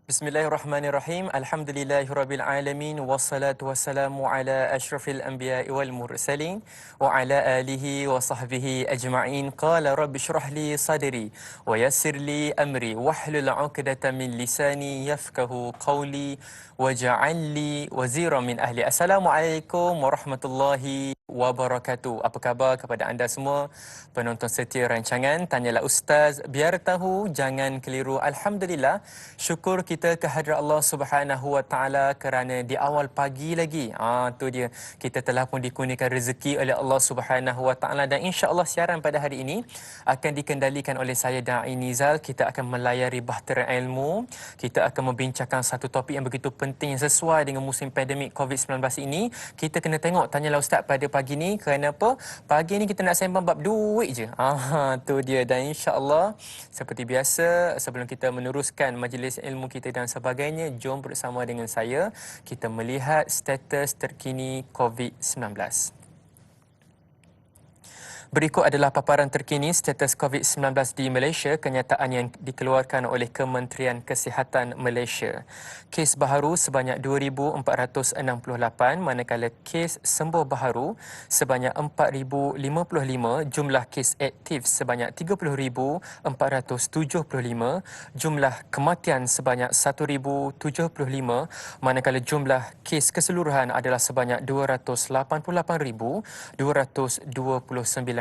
Bismillahirrahmanirrahim. Alhamdulillahirabbil alamin wassalatu wassalamu ala asyrafil anbiya'i wal mursalin wa ala alihi wa sahbihi ajma'in. Qala rabbi shrah li sadri wa yassir li amri wahlul 'uqdatam min lisani yafqahu qawli waj'al li waziran min ahli. Assalamualaikum warahmatullahi wabarakatuh. Apa khabar kepada anda semua penonton setia rancangan Tanyalah Ustaz, biar tahu jangan keliru. Alhamdulillah, syukur kita kehadrat Allah Subhanahu Wa Taala kerana di awal pagi lagi, tu dia, kita telah pun dikurniakan rezeki oleh Allah Subhanahu Wa Taala, dan insya-Allah siaran pada hari ini akan dikendalikan oleh saya Da'i Nizal. Kita akan melayari bahtera ilmu. Kita akan membincangkan satu topik yang begitu penting yang sesuai dengan musim pandemik COVID-19 ini. Kita kena tengok Tanyalah Ustaz pada pagi ni. Kerana apa? Pagi ni kita nak sembang bab duit je. Tu dia. Dan insya-Allah seperti biasa, sebelum kita meneruskan majlis ilmu kita dan sebagainya, jom bersama dengan saya kita melihat status terkini COVID-19. Berikut adalah paparan terkini status COVID-19 di Malaysia, kenyataan yang dikeluarkan oleh Kementerian Kesihatan Malaysia. Kes baharu sebanyak 2,468, manakala kes sembuh baharu sebanyak 4,055, jumlah kes aktif sebanyak 30,475, jumlah kematian sebanyak 1,075, manakala jumlah kes keseluruhan adalah sebanyak 288,229.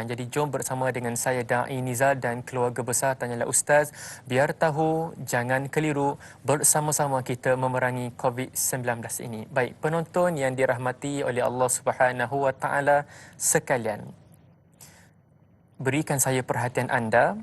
Jadi jom bersama dengan saya Da'i Nizal dan keluarga besar Tanyalah Ustaz, biar tahu jangan keliru, bersama-sama kita memerangi COVID-19 ini. Baik, penonton yang dirahmati oleh Allah Subhanahu Wa Taala sekalian, berikan saya perhatian anda.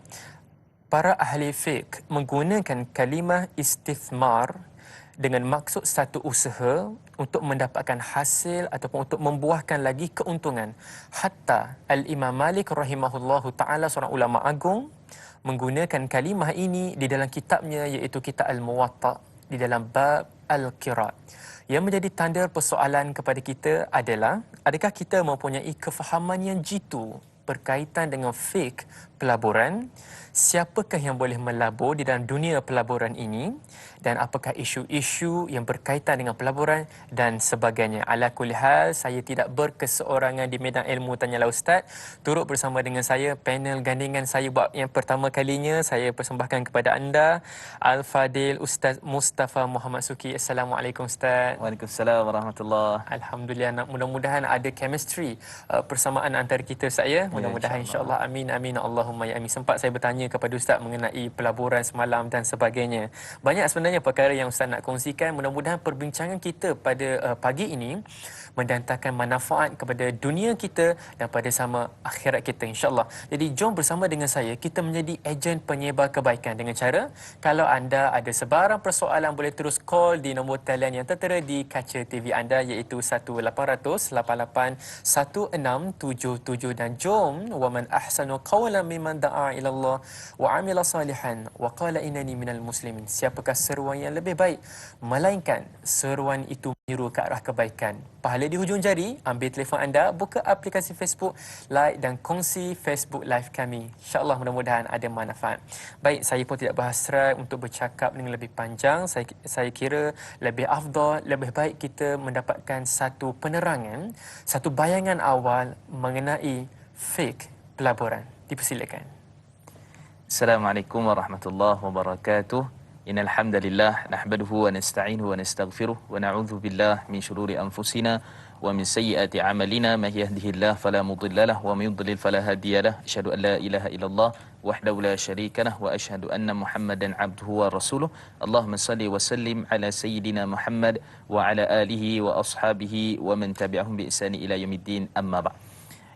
Para ahli fiqh menggunakan kalimah istithmar dengan maksud satu usaha untuk mendapatkan hasil ataupun untuk membuahkan lagi keuntungan. Hatta Al-Imam Malik rahimahullahu ta'ala, seorang ulama agung, menggunakan kalimah ini di dalam kitabnya, iaitu kitab Al-Muwatta, di dalam bab Al-Qiraat. Yang menjadi tanda persoalan kepada kita adalah, adakah kita mempunyai kefahaman yang jitu berkaitan dengan fiqh pelaburan? Siapakah yang boleh melabur di dalam dunia pelaburan ini, dan apakah isu-isu yang berkaitan dengan pelaburan dan sebagainya. Ala kulli hal, saya tidak berkeseorangan di medan ilmu Tanyalah Ustaz. Turut bersama dengan saya panel gandingan saya buat yang pertama kalinya, saya persembahkan kepada anda Al-Fadil Ustaz Mustafa Muhammad Suki. Assalamualaikum Ustaz. Waalaikumsalam warahmatullahi. Alhamdulillah, mudah-mudahan ada chemistry persamaan antara kita saya. Mudah-mudahan insya-Allah. Amin amin Allahumma ya amin. Sempat saya bertanya kepada Ustaz mengenai pelaburan semalam dan sebagainya. Banyak sebenarnya perkara yang Ustaz nak kongsikan. Mudah-mudahan perbincangan kita pada pagi ini mendatangkan manfaat kepada dunia kita dan pada sama akhirat kita, insya-Allah. Jadi jom bersama dengan saya kita menjadi ejen penyebar kebaikan dengan cara, kalau anda ada sebarang persoalan boleh terus call di nombor talian yang tertera di kaca TV anda, iaitu 1-800-88-1677. Dan jom, wa man ahsanu qawlan mimman da'a ila Allah wa amila salihan wa qala innani minal muslimin. Siapakah seruan yang lebih baik melainkan seruan itu menyeru ke arah kebaikan. Pahala di hujung jari. Ambil telefon anda, buka aplikasi Facebook, like dan kongsi Facebook live kami. InsyaAllah mudah-mudahan ada manfaat. Baik, saya pun tidak berhasrat untuk bercakap dengan lebih panjang. Saya kira lebih afdal, lebih baik kita mendapatkan satu penerangan, satu bayangan awal mengenai fiqh pelaburan. Dipersilakan. Assalamualaikum warahmatullahi wabarakatuh. Innal hamdalillah nahmaduhu wa nasta'inuhu wa nastaghfiruh wa na'udzu billahi min shururi anfusina wa min sayyiati a'malina. May yahdihillahu fala mudilla lahu wa may yudlil fala hadiya lahu. Asyhadu an la ilaha illallah wahdahu la syarika lahu wa asyhadu anna Muhammadan 'abduhu wa rasuluh. Allahumma shalli wa sallim ala sayyidina Muhammad wa ala alihi wa ashabihi wa man tabi'ahum bi ihsani ila yaumiddin. Amma ba'd.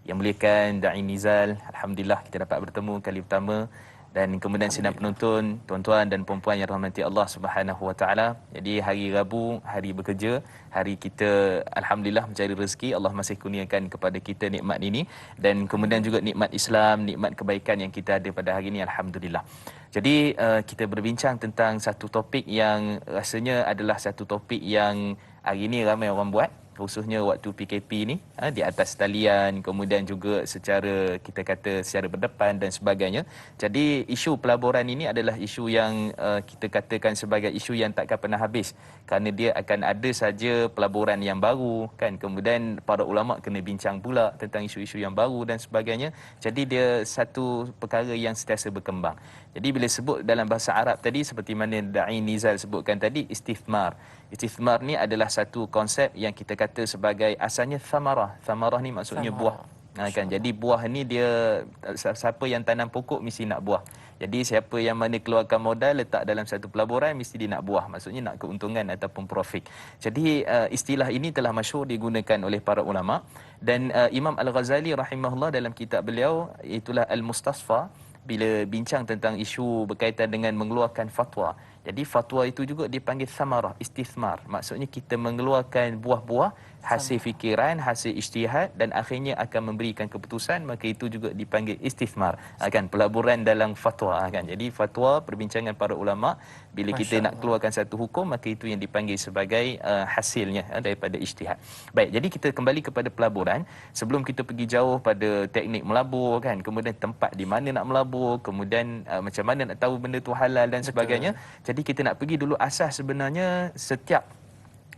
Yang muliakan Da'i Nizal, alhamdulillah kita dapat bertemu kali pertama, dan kemudian sidang penonton, tuan-tuan dan puan-puan yang rahmati Allah Subhanahu Wa Taala. Jadi hari Rabu, hari bekerja, hari kita alhamdulillah mencari rezeki, Allah masih kurniakan kepada kita nikmat ini, dan kemudian juga nikmat Islam, nikmat kebaikan yang kita ada pada hari ini, alhamdulillah. Jadi kita berbincang tentang satu topik yang rasanya adalah satu topik yang hari ini ramai orang buat, khususnya waktu PKP ni, di atas talian, kemudian juga secara kita kata secara berdepan dan sebagainya. Jadi isu pelaburan ini adalah isu yang kita katakan sebagai isu yang takkan pernah habis, kerana dia akan ada saja pelaburan yang baru kan, kemudian para ulama kena bincang pula tentang isu-isu yang baru dan sebagainya. Jadi dia satu perkara yang sentiasa berkembang. Jadi bila sebut dalam bahasa Arab tadi, seperti mana Da'i Nizal sebutkan tadi, istifmar. Istifmar ni adalah satu konsep yang kita kata sebagai asalnya thamarah. Thamarah ni maksudnya buah. Samarah. Kan, jadi buah ni dia, siapa yang tanam pokok mesti nak buah. Jadi siapa yang mana keluarkan modal letak dalam satu pelaburan mesti dia nak buah, maksudnya nak keuntungan ataupun profit. Jadi istilah ini telah masyhur digunakan oleh para ulama, dan Imam Al-Ghazali rahimahullah dalam kitab beliau itulah Al-Mustasfa, bila bincang tentang isu berkaitan dengan mengeluarkan fatwa. Jadi fatwa itu juga dipanggil samarah, istithmar. Maksudnya kita mengeluarkan buah-buah hasil fikiran, hasil ijtihad, dan akhirnya akan memberikan keputusan, maka itu juga dipanggil istithmar. Kan, pelaburan dalam fatwa kan. Jadi fatwa, perbincangan para ulama, bila kita nak keluarkan satu hukum, maka itu yang dipanggil sebagai hasilnya daripada ijtihad. Baik, jadi kita kembali kepada pelaburan. Sebelum kita pergi jauh pada teknik melabur kan, kemudian tempat di mana nak melabur, kemudian macam mana nak tahu benda tu halal dan sebagainya. Jadi kita nak pergi dulu asas sebenarnya setiap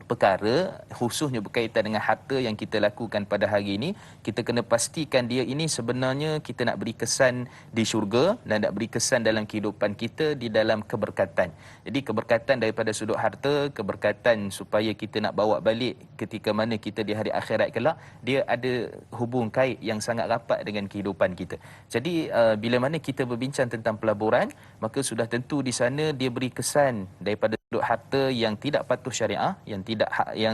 perkara, khususnya berkaitan dengan harta yang kita lakukan pada hari ini, kita kena pastikan dia ini sebenarnya kita nak beri kesan di syurga dan nak beri kesan dalam kehidupan kita di dalam keberkatan. Jadi keberkatan daripada sudut harta, keberkatan supaya kita nak bawa balik ketika mana kita di hari akhirat kelak, dia ada hubung kait yang sangat rapat dengan kehidupan kita. Jadi bila mana kita berbincang tentang pelaburan, maka sudah tentu di sana dia beri kesan daripada sudut harta yang tidak patuh syariah, yang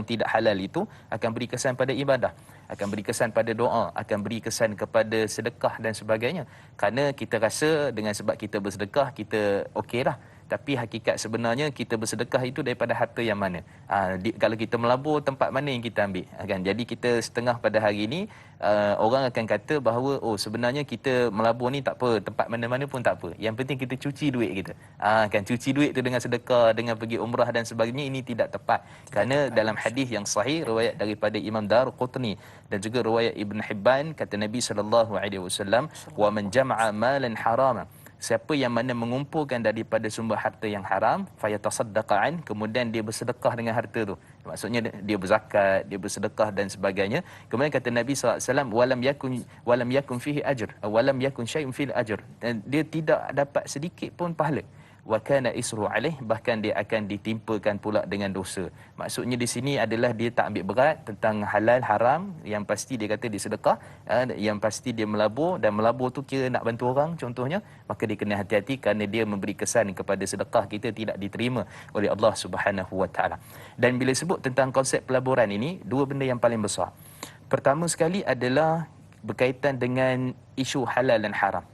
tidak halal, itu akan beri kesan pada ibadah, akan beri kesan pada doa, akan beri kesan kepada sedekah dan sebagainya. Kerana kita rasa dengan sebab kita bersedekah kita okeylah, tapi hakikat sebenarnya kita bersedekah itu daripada harta yang mana? Kalau kita melabur, tempat mana yang kita ambil? Kan? Jadi kita setengah pada hari ini orang akan kata bahawa sebenarnya kita melabur ni tak apa, tempat mana-mana pun tak apa. Yang penting kita cuci duit kita. Kan, cuci duit tu dengan sedekah, dengan pergi umrah dan sebagainya, ini tidak tepat. Kerana dalam hadis yang sahih riwayat daripada Imam Darqutni dan juga riwayat Ibn Hibban, kata Nabi sallallahu alaihi wasallam, "Wa man jama'a malan harama." Siapa yang mana mengumpulkan daripada sumber harta yang haram, fayatasaddaqan, kemudian dia bersedekah dengan harta tu. Maksudnya dia berzakat, dia bersedekah dan sebagainya. Kemudian kata Nabi SAW, walam yakun fihi ajr, walam yakun syai'un fil ajr. Dan dia tidak dapat sedikit pun pahala. Wa kana isru alaih, bahkan dia akan ditimpakan pula dengan dosa. Maksudnya di sini adalah dia tak ambil berat tentang halal haram, yang pasti dia kata dia sedekah, yang pasti dia melabur, dan melabur tu kira nak bantu orang contohnya, maka dia kena hati-hati kerana dia memberi kesan kepada sedekah kita tidak diterima oleh Allah Subhanahu Wa Taala. Dan bila sebut tentang konsep pelaburan ini, dua benda yang paling besar. Pertama sekali adalah berkaitan dengan isu halal dan haram.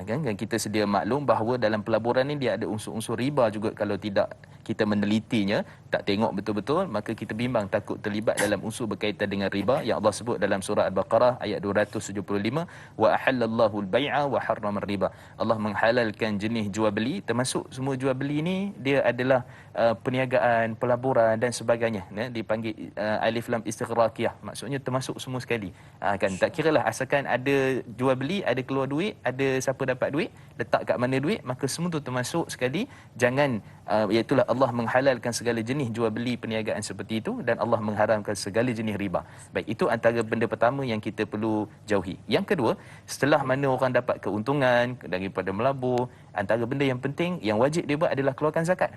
Kan kita sedia maklum bahawa dalam pelaburan ni dia ada unsur-unsur riba juga. Kalau tidak kita menelitinya, tak tengok betul-betul, maka kita bimbang takut terlibat dalam unsur berkaitan dengan riba yang Allah sebut dalam surah Al-Baqarah ayat 275, wa ahallallahu al-bai'a wa harrama riba. Allah menghalalkan jenis jual beli, termasuk semua jual beli ni dia adalah perniagaan, pelaburan dan sebagainya, dipanggil alif lam istighraqiyah, maksudnya termasuk semua sekali. Kan, tak kiralah asalkan ada jual beli, ada keluar duit, ada siapa dapat duit, letak kat mana duit, maka semua tu termasuk sekali. Jangan iaitulah Allah menghalalkan segala jenis jual beli perniagaan seperti itu, dan Allah mengharamkan segala jenis riba. Baik, itu antara benda pertama yang kita perlu jauhi. Yang kedua, setelah mana orang dapat keuntungan daripada melabur, antara benda yang penting yang wajib dia buat adalah keluarkan zakat.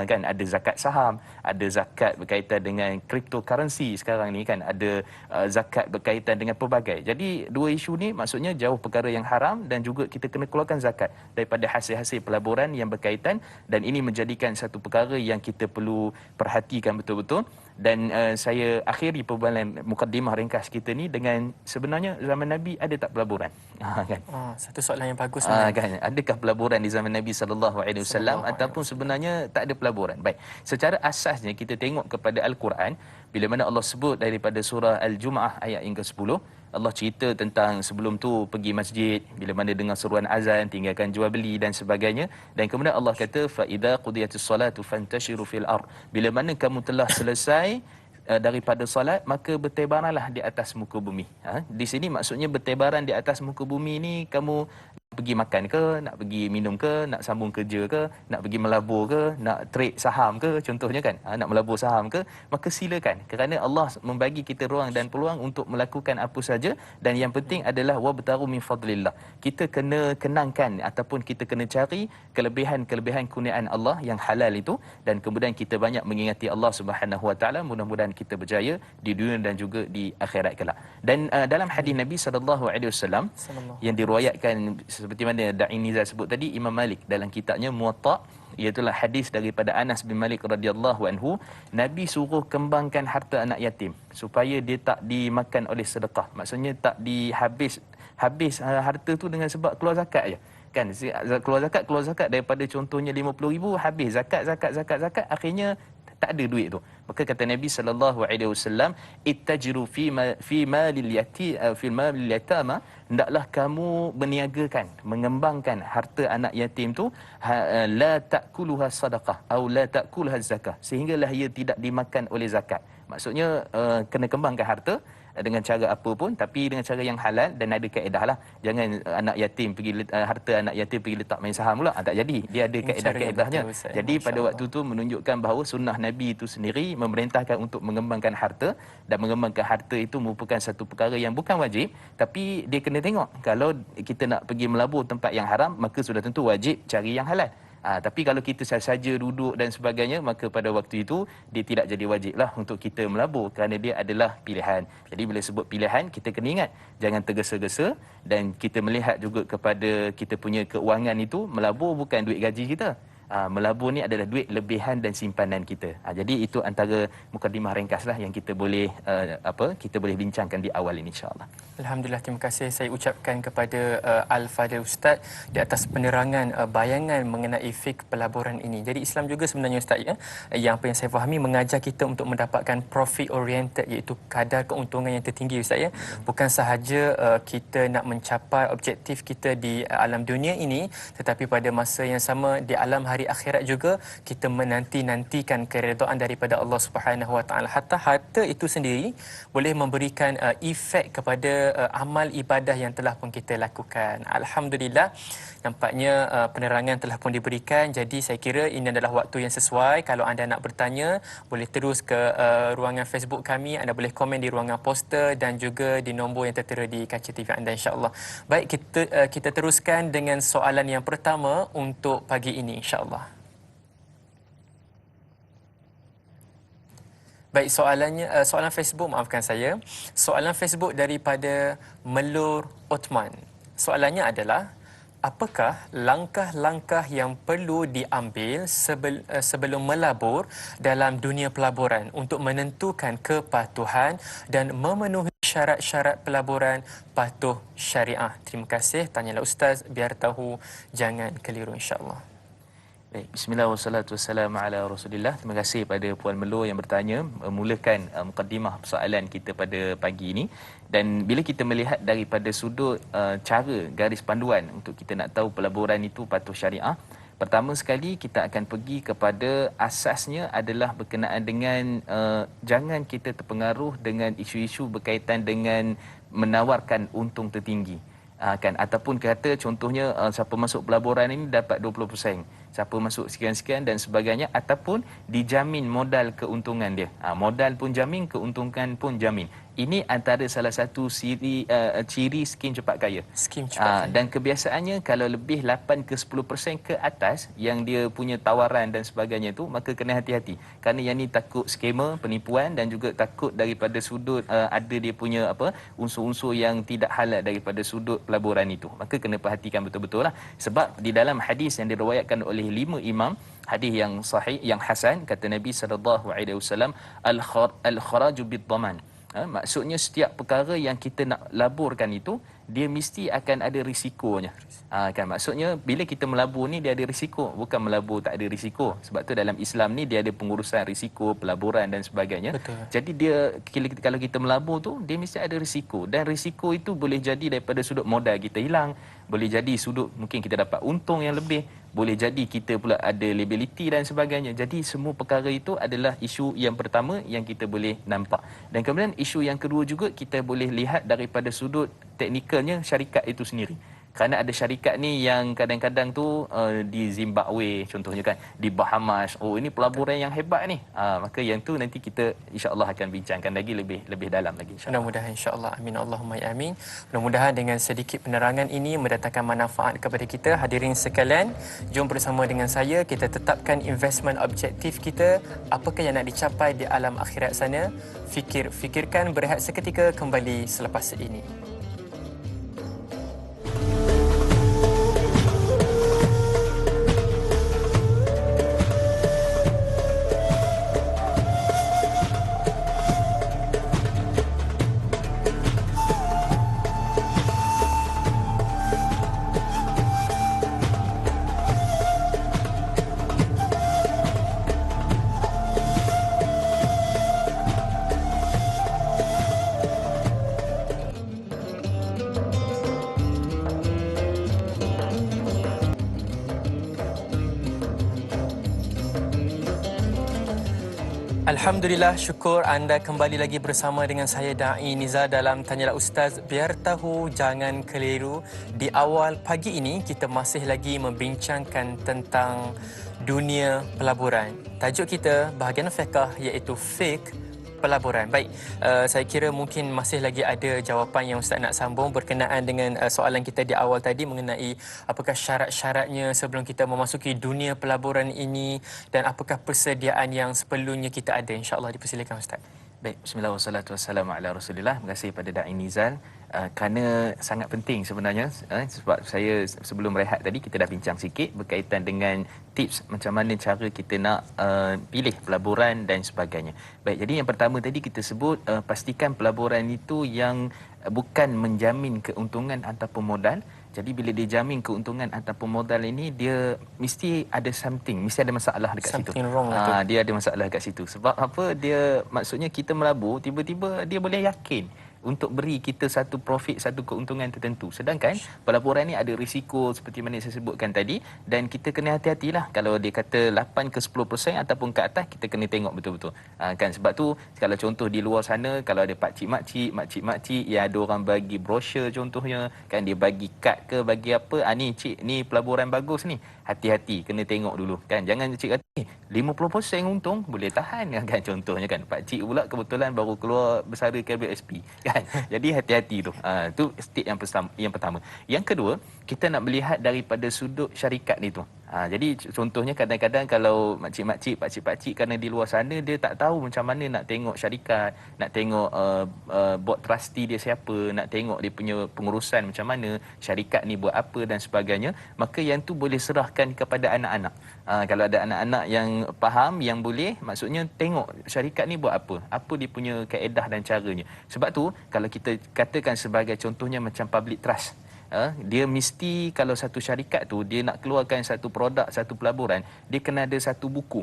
Kan, ada zakat saham, ada zakat berkaitan dengan cryptocurrency sekarang ni kan, ada zakat berkaitan dengan pelbagai. Jadi dua isu ni maksudnya jauh perkara yang haram, dan juga kita kena keluarkan zakat daripada hasil-hasil pelaburan yang berkaitan, dan ini menjadikan satu perkara yang kita perlu perhatikan betul-betul. Dan saya akhiri perbualan mukadimah ringkas kita ni dengan sebenarnya zaman Nabi ada tak pelaburan? Kan? Satu soalan yang bagus. Kan, adakah pelaburan di zaman Nabi sallallahu alaihi wasallam ataupun sebenarnya tak ada pelaburan? Baik, secara asasnya kita tengok kepada Al-Quran, bila mana Allah sebut daripada surah Al-Jumu'ah ayat yang ke-10, Allah cerita tentang sebelum tu pergi masjid, bila mana dengar seruan azan tinggalkan jual beli dan sebagainya, dan kemudian Allah kata fa idza qudiyatis salatu fantashiru fil ard, bila mana kamu telah selesai daripada solat, maka bertebaranlah di atas muka bumi. Di sini maksudnya bertebaran di atas muka bumi ni, kamu pergi makan ke, nak pergi minum ke, nak sambung kerja ke, nak pergi melabur ke, nak trade saham ke, contohnya kan, nak melabur saham ke, maka silakan, kerana Allah membagi kita ruang dan peluang untuk melakukan apa saja. Dan yang penting adalah wabtaru min fadlillah, kita kena kenangkan ataupun kita kena cari kelebihan-kelebihan kurniaan Allah yang halal itu, dan kemudian kita banyak mengingati Allah Subhanahu Wa Taala. Mudah-mudahan kita berjaya di dunia dan juga di akhirat kelak. Dan dalam hadis Nabi sallallahu alaihi wasallam yang diriwayatkan seperti mana Da'i Nizar sebut tadi, Imam Malik dalam kitabnya Muwatta, iaitulah hadis daripada Anas bin Malik radhiyallahu anhu, Nabi suruh kembangkan harta anak yatim supaya dia tak dimakan oleh sedekah. Maksudnya tak habis harta tu dengan sebab keluar zakat je. Kan, keluar zakat daripada contohnya 50,000, habis zakat, akhirnya tak ada duit tu. Maka kata Nabi sallallahu alaihi wasallam, ittajiru fi malil yatama, hendaklah kamu berniagakan, mengembangkan harta anak yatim tu, la ta'kuluha sadaqah atau la ta'kulha zakah, sehinggalah ia tidak dimakan oleh zakat. Maksudnya kena kembangkan harta dengan cara apa pun, tapi dengan cara yang halal dan ada kaedah lah. Jangan anak yatim pergi harta anak yatim pergi letak main saham pula, tak jadi. Dia ada kaedah-kaedahnya. Jadi pada waktu tu menunjukkan bahawa sunnah Nabi itu sendiri memerintahkan untuk mengembangkan harta, dan mengembangkan harta itu merupakan satu perkara yang bukan wajib, tapi dia kena tengok, kalau kita nak pergi melabur tempat yang haram, maka sudah tentu wajib cari yang halal. Tapi kalau kita saja duduk dan sebagainya, maka pada waktu itu dia tidak jadi wajib lah untuk kita melabur, kerana dia adalah pilihan. Jadi bila sebut pilihan, kita kena ingat, jangan tergesa-gesa, dan kita melihat juga kepada kita punya keuangan itu. Melabur bukan duit gaji kita. Melabur ni adalah duit lebihan dan simpanan kita. Jadi itu antara mukadimah ringkaslah yang kita boleh kita boleh bincangkan di awal ini, insya-Allah. Alhamdulillah, terima kasih saya ucapkan kepada Al-Fadhil Ustaz di atas penerangan bayangan mengenai fik pelaburan ini. Jadi Islam juga sebenarnya Ustaz, ya, yang apa yang saya fahami mengajar kita untuk mendapatkan profit oriented, iaitu kadar keuntungan yang tertinggi Ustaz, ya. Bukan sahaja kita nak mencapai objektif kita di alam dunia ini, tetapi pada masa yang sama di alam hari akhirat juga kita menanti-nantikan keredaan daripada Allah Subhanahu Wa Taala. Hatta harta itu sendiri boleh memberikan efek kepada amal ibadah yang telah pun kita lakukan. Alhamdulillah, nampaknya penerangan telah pun diberikan. Jadi saya kira ini adalah waktu yang sesuai. Kalau anda nak bertanya, boleh terus ke ruangan Facebook kami. Anda boleh komen di ruangan poster dan juga di nombor yang tertera di kaca TV anda, insya-Allah. Baik, kita teruskan dengan soalan yang pertama untuk pagi ini, insya-Allah. Baik, soalan Facebook, maafkan saya. Soalan Facebook daripada Melur Othman. Soalannya adalah, apakah langkah-langkah yang perlu diambil sebelum melabur dalam dunia pelaburan untuk menentukan kepatuhan dan memenuhi syarat-syarat pelaburan patuh syariah? Terima kasih. Tanyalah Ustaz, biar tahu, jangan keliru, insya-Allah. Baik, bismillah wassalatu wassalamu ala Rasulillah. Terima kasih pada Puan Melur yang bertanya, memulakan mukadimah persoalan kita pada pagi ini. Dan bila kita melihat daripada sudut cara garis panduan untuk kita nak tahu pelaburan itu patuh syariah, pertama sekali kita akan pergi kepada asasnya adalah berkenaan dengan jangan kita terpengaruh dengan isu-isu berkaitan dengan menawarkan untung tertinggi. Kan, ataupun kata contohnya siapa masuk pelaburan ini dapat 20%, siapa masuk sekian-sekian dan sebagainya, ataupun dijamin modal keuntungan dia. Modal pun jamin, keuntungan pun jamin. Ini antara salah satu ciri skim cepat kaya. Skim cepat kaya. Dan kebiasaannya kalau lebih 8 ke 10% ke atas yang dia punya tawaran dan sebagainya tu, maka kena hati-hati. Kerana yang ni takut skamer, penipuan, dan juga takut daripada sudut ada dia punya unsur-unsur yang tidak halal daripada sudut pelaburan itu. Maka kena perhatikan betul-betul lah. Sebab di dalam hadis yang diriwayatkan oleh 5 imam, hadis yang sahih, yang hasan, kata Nabi SAW, al-kharaju bid-dhaman. Maksudnya setiap perkara yang kita nak laburkan itu, dia mesti akan ada risikonya. Kan, maksudnya bila kita melabur ni dia ada risiko, bukan melabur tak ada risiko. Sebab tu dalam Islam ni dia ada pengurusan risiko pelaburan dan sebagainya. Betul. Jadi dia kalau kita melabur tu dia mesti ada risiko, dan risiko itu boleh jadi daripada sudut modal kita hilang, boleh jadi sudut mungkin kita dapat untung yang lebih, boleh jadi kita pula ada liability dan sebagainya. Jadi semua perkara itu adalah isu yang pertama yang kita boleh nampak. Dan kemudian isu yang kedua juga kita boleh lihat daripada sudut teknikalnya syarikat itu sendiri. Kerana ada syarikat ni yang kadang-kadang tu di Zimbabwe contohnya kan, di Bahamas, oh ini pelaburan yang hebat ni, maka yang tu nanti kita insya-Allah akan bincangkan lagi lebih dalam lagi insya-Allah. Mudah-mudahan insya-Allah, amin Allahumma ya amin. Mudah-mudahan dengan sedikit penerangan ini mendatangkan manfaat kepada kita. Hadirin sekalian, jom bersama dengan saya kita tetapkan investment objektif kita, apakah yang nak dicapai di alam akhirat sana. Fikirkan, berehat seketika, kembali selepas ini. Alhamdulillah, syukur anda kembali lagi bersama dengan saya Da'i Nizar dalam Tanyalah Ustaz. Biar tahu, jangan keliru. Di awal pagi ini kita masih lagi membincangkan tentang dunia pelaburan. Tajuk kita bahagian fiqh iaitu fiqh pelaburan. Baik, saya kira mungkin masih lagi ada jawapan yang Ustaz nak sambung berkenaan dengan soalan kita di awal tadi mengenai apakah syarat-syaratnya sebelum kita memasuki dunia pelaburan ini dan apakah persediaan yang seperlunya kita ada. InsyaAllah dipersilakan Ustaz. Baik, bismillah wassalatu wassalamu ala Rasulillah. Terima kasih pada Da'i Nizal. Kerana sangat penting sebenarnya, sebab saya sebelum rehat tadi kita dah bincang sikit berkaitan dengan tips macam mana cara kita nak pilih pelaburan dan sebagainya. Baik, jadi yang pertama tadi kita sebut pastikan pelaburan itu yang bukan menjamin keuntungan ataupun modal. Jadi bila dia jamin keuntungan ataupun modal ini, dia mesti ada mesti ada masalah dekat situ. Dia ada masalah dekat situ. Sebab apa? Dia maksudnya kita melabur, tiba-tiba dia boleh yakin untuk beri kita satu profit, satu keuntungan tertentu. Sedangkan pelaburan ni ada risiko seperti mana saya sebutkan tadi, dan kita kena hati-hatilah kalau dia kata 8 ke 10% ataupun ke atas, kita kena tengok betul-betul. Kan sebab tu kalau contoh di luar sana, kalau ada makcik-makcik yang ada orang bagi brosur contohnya, kan dia bagi kad ke bagi apa, ni cik ni pelaburan bagus ni, hati-hati kena tengok dulu kan. Jangan cik kata 50% untung boleh tahan kan, contohnya kan. Pak cik pula kebetulan baru keluar bersara KBSP kan. Jadi hati-hati tu. Tu step yang pertama. Yang kedua, kita nak melihat daripada sudut syarikat ni tu. Jadi contohnya kadang-kadang kalau makcik-makcik, pakcik-pakcik kerana di luar sana dia tak tahu macam mana nak tengok syarikat, nak tengok board trustee dia siapa, nak tengok dia punya pengurusan macam mana, syarikat ni buat apa dan sebagainya, maka yang tu boleh serahkan kepada anak-anak. Kalau ada anak-anak yang faham, yang boleh, maksudnya tengok syarikat ni buat apa dia punya kaedah dan caranya. Sebab tu kalau kita katakan sebagai contohnya macam public trust, dia mesti kalau satu syarikat tu dia nak keluarkan satu produk, satu pelaburan, dia kena ada satu buku.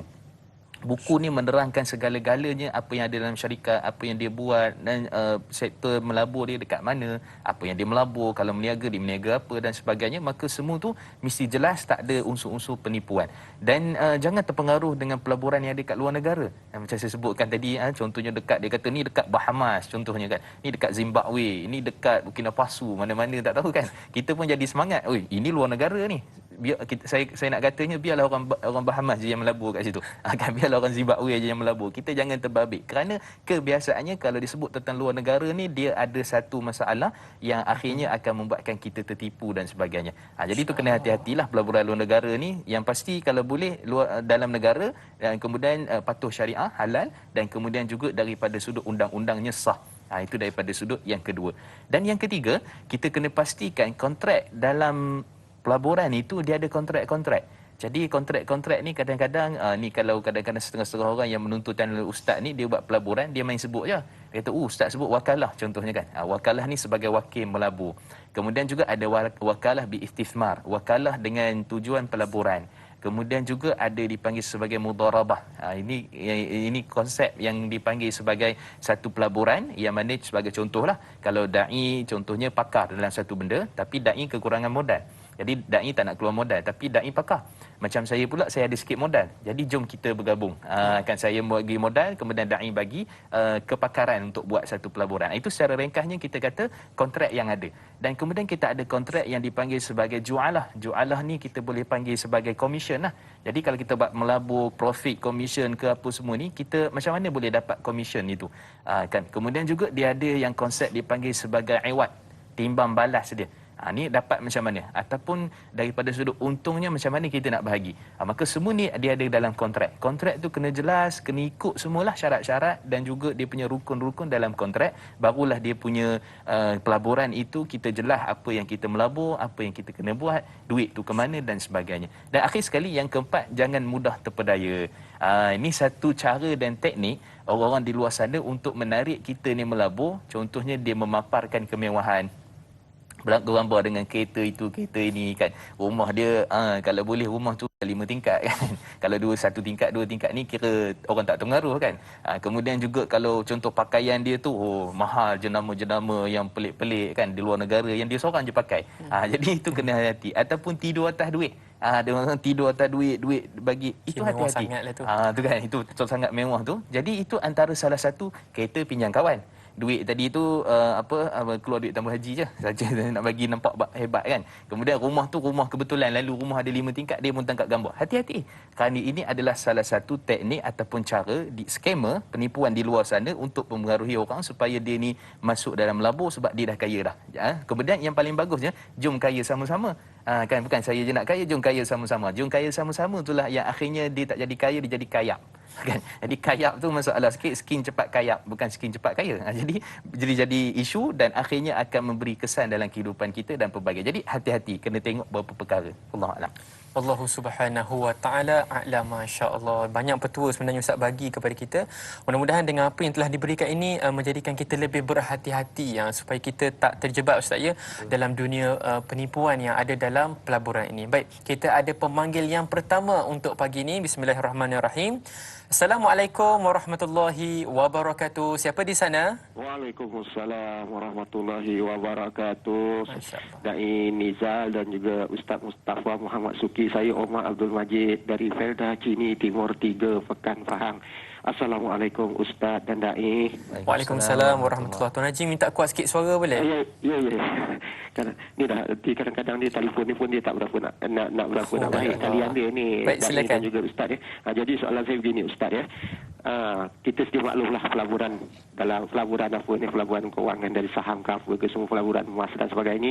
Buku ni menerangkan segala-galanya, apa yang ada dalam syarikat, apa yang dia buat, dan sektor melabur dia dekat mana, apa yang dia melabur, kalau meniaga dia meniaga apa dan sebagainya. Maka semua tu mesti jelas, tak ada unsur-unsur penipuan. Dan jangan terpengaruh dengan pelaburan yang ada kat luar negara. Macam saya sebutkan tadi, contohnya dekat, dia kata ni dekat Bahamas contohnya kan, ni dekat Zimbabwe, ni dekat Burkina Faso, mana-mana tak tahu kan. Kita pun jadi semangat, oi ini luar negara ni, biar saya nak katanya biarlah orang Bahamas je yang melabur kat situ. Kan biarlah orang Zimbabwe aja yang melabur. Kita jangan terbabit. Kerana kebiasaannya kalau disebut tentang luar negara ni, dia ada satu masalah yang akhirnya akan membuatkan kita tertipu dan sebagainya. Jadi tu kena hati-hatilah pelaburan luar negara ni. Yang pasti kalau boleh dalam negara, dan kemudian patuh syariah, halal, dan kemudian juga daripada sudut undang-undangnya sah. Itu daripada sudut yang kedua. Dan yang ketiga, kita kena pastikan kontrak dalam pelaburan itu dia ada kontrak-kontrak. Jadi kontrak-kontrak ni kadang-kadang ni kalau kadang-kadang setengah-setengah orang yang menuntutkan ustaz ni, dia buat pelaburan, dia main sebut je. Dia kata, ustaz sebut wakalah contohnya kan. Wakalah ni sebagai wakil melabur. Kemudian juga ada wakalah bi istismar, wakalah dengan tujuan pelaburan. Kemudian juga ada dipanggil sebagai mudharabah. Ini konsep yang dipanggil sebagai satu pelaburan, yang mana sebagai contohlah, kalau dai contohnya pakar dalam satu benda, tapi dai kekurangan modal. Jadi dai tak nak keluar modal, tapi dai pakar. Macam saya pula, saya ada sikit modal. Jadi jom kita bergabung. Kan saya bagi modal, kemudian dai bagi kepakaran untuk buat satu pelaburan. Itu secara ringkasnya kita kata kontrak yang ada. Dan kemudian kita ada kontrak yang dipanggil sebagai jualah. Jualah ni kita boleh panggil sebagai commission lah. Jadi kalau kita buat melabur profit, commission ke apa semua ni, kita macam mana boleh dapat commission itu? Kan. Kemudian juga dia ada yang konsep dipanggil sebagai iwat, timbang balas dia. Ni dapat macam mana? Ataupun daripada sudut untungnya macam mana kita nak bahagi? Maka semua ni dia ada dalam kontrak. Kontrak tu kena jelas, kena ikut semualah syarat-syarat dan juga dia punya rukun-rukun dalam kontrak. Barulah dia punya pelaburan itu kita jelas apa yang kita melabur, apa yang kita kena buat, duit tu ke mana dan sebagainya. Dan akhir sekali yang keempat, jangan mudah terpedaya. Ini satu cara dan teknik orang-orang di luar sana untuk menarik kita ni melabur. Contohnya dia memaparkan kemewahan, bergambar dengan kereta itu, kereta ini kan. Rumah dia kalau boleh rumah tu 5 tingkat kan. Kalau 1 tingkat, 2 tingkat ni kira orang tak terpengaruh kan. Kemudian juga kalau contoh pakaian dia tu mahal, jenama-jenama yang pelik-pelik kan di luar negara yang dia seorang je pakai. Jadi itu kena hati-hati. Ataupun tidur atas duit. Ada orang tidur atas duit bagi itu mewah hati-hati. sangat lah tu. Tu kan, itu sangat mewah tu. Jadi itu antara salah satu kereta pinjam kawan. Duit tadi tu keluar duit tambah haji je saja nak bagi nampak hebat kan. Kemudian rumah tu rumah kebetulan, lalu rumah ada 5 tingkat, dia pun tangkap gambar. Hati-hati. Kerana ini adalah salah satu teknik ataupun cara scammer, penipuan di luar sana untuk mempengaruhi orang supaya dia ni masuk dalam melabur sebab dia dah kaya dah. Kemudian yang paling bagusnya, jom kaya sama-sama. Kan bukan saya je nak kaya, jom kaya sama-sama. Jom kaya sama-sama itulah yang akhirnya dia tak jadi kaya, dia jadi kayak. Kan? Jadi kayak tu masalah sikit, skin cepat kayak, bukan skin cepat kaya. Jadi isu dan akhirnya akan memberi kesan dalam kehidupan kita dan pelbagai. Jadi hati-hati, kena tengok beberapa perkara. Allahu a'lam. Allahu Subhanahu wa taala a'lam. Masya-Allah. Banyak petua sebenarnya Ustaz bagi kepada kita. Mudah-mudahan dengan apa yang telah diberikan ini menjadikan kita lebih berhati-hati supaya kita tak terjebak Ustaz dalam dunia penipuan yang ada dalam pelaburan ini. Baik, kita ada pemanggil yang pertama untuk pagi ini. Bismillahirrahmanirrahim. Assalamualaikum warahmatullahi wabarakatuh. Siapa di sana? Waalaikumsalam warahmatullahi wabarakatuh. Masya-Allah. Dai Nizal dan juga Ustaz Mustafa Muhammad Suki. Saya Omar Abdul Majid dari Felda Cini Timur 3 Pekan Pahang. Assalamualaikum Ustaz dan Dai. Waalaikumsalam warahmatullahi. Tuan Haji minta kuat sikit suara boleh? Ya. Kan ni dah kadang-kadang dia telefon ni pun dia tak berapa nak berapa nak baik talian dia ni. Baik, silakan. Dan juga Ustaz jadi soalan saya begini Ustaz kita sedia maklumlah pelaburan dalam pelaburan apa ni, pelaburan kewangan dari saham ke apa ke, semua pelaburan emas dan sebagainya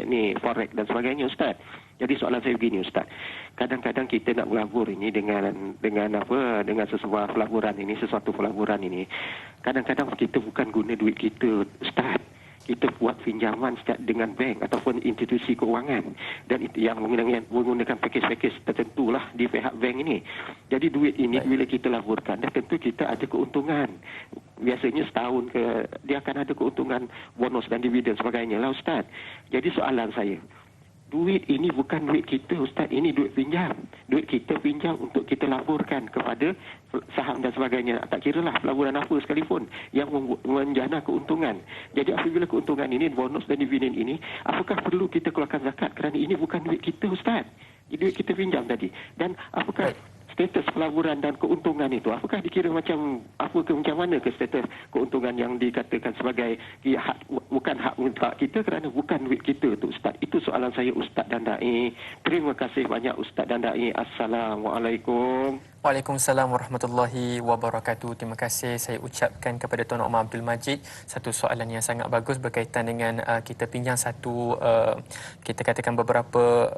ni forex dan sebagainya Ustaz. Jadi soalan saya begini Ustaz, kadang-kadang kita nak berlabur ini dengan sesebuah pelaburan ini, sesuatu pelaburan ini, kadang-kadang kita bukan guna duit kita Ustaz. Kita buat pinjaman dengan bank ataupun institusi keuangan dan itu yang menggunakan pakej-pakej tertentu lah di pihak bank ini. Jadi duit ini bila kita laburkan dan tentu kita ada keuntungan. Biasanya setahun dia akan ada keuntungan bonus dan dividen sebagainya lah Ustaz. Jadi soalan saya, duit ini bukan duit kita Ustaz, ini duit pinjam. Duit kita pinjam untuk kita laburkan kepada saham dan sebagainya. Tak kira lah pelaburan apa sekalipun yang menjana keuntungan. Jadi apabila keuntungan ini, bonus dan dividen ini, apakah perlu kita keluarkan zakat kerana ini bukan duit kita Ustaz? Duit kita pinjam tadi. Dan apakah status pelaburan dan keuntungan itu, apakah dikira macam mana ke status keuntungan yang dikatakan sebagai hak, bukan hak mutlak kita kerana bukan duit kita tu Ustaz? Itu soalan saya Ustaz dan Dai. Terima kasih banyak Ustaz dan Dai. Assalamualaikum. Waalaikumsalam warahmatullahi wabarakatuh. Terima kasih saya ucapkan kepada Tuan Omar Abdul Majid. Satu soalan yang sangat bagus berkaitan dengan kita pinjam kita katakan beberapa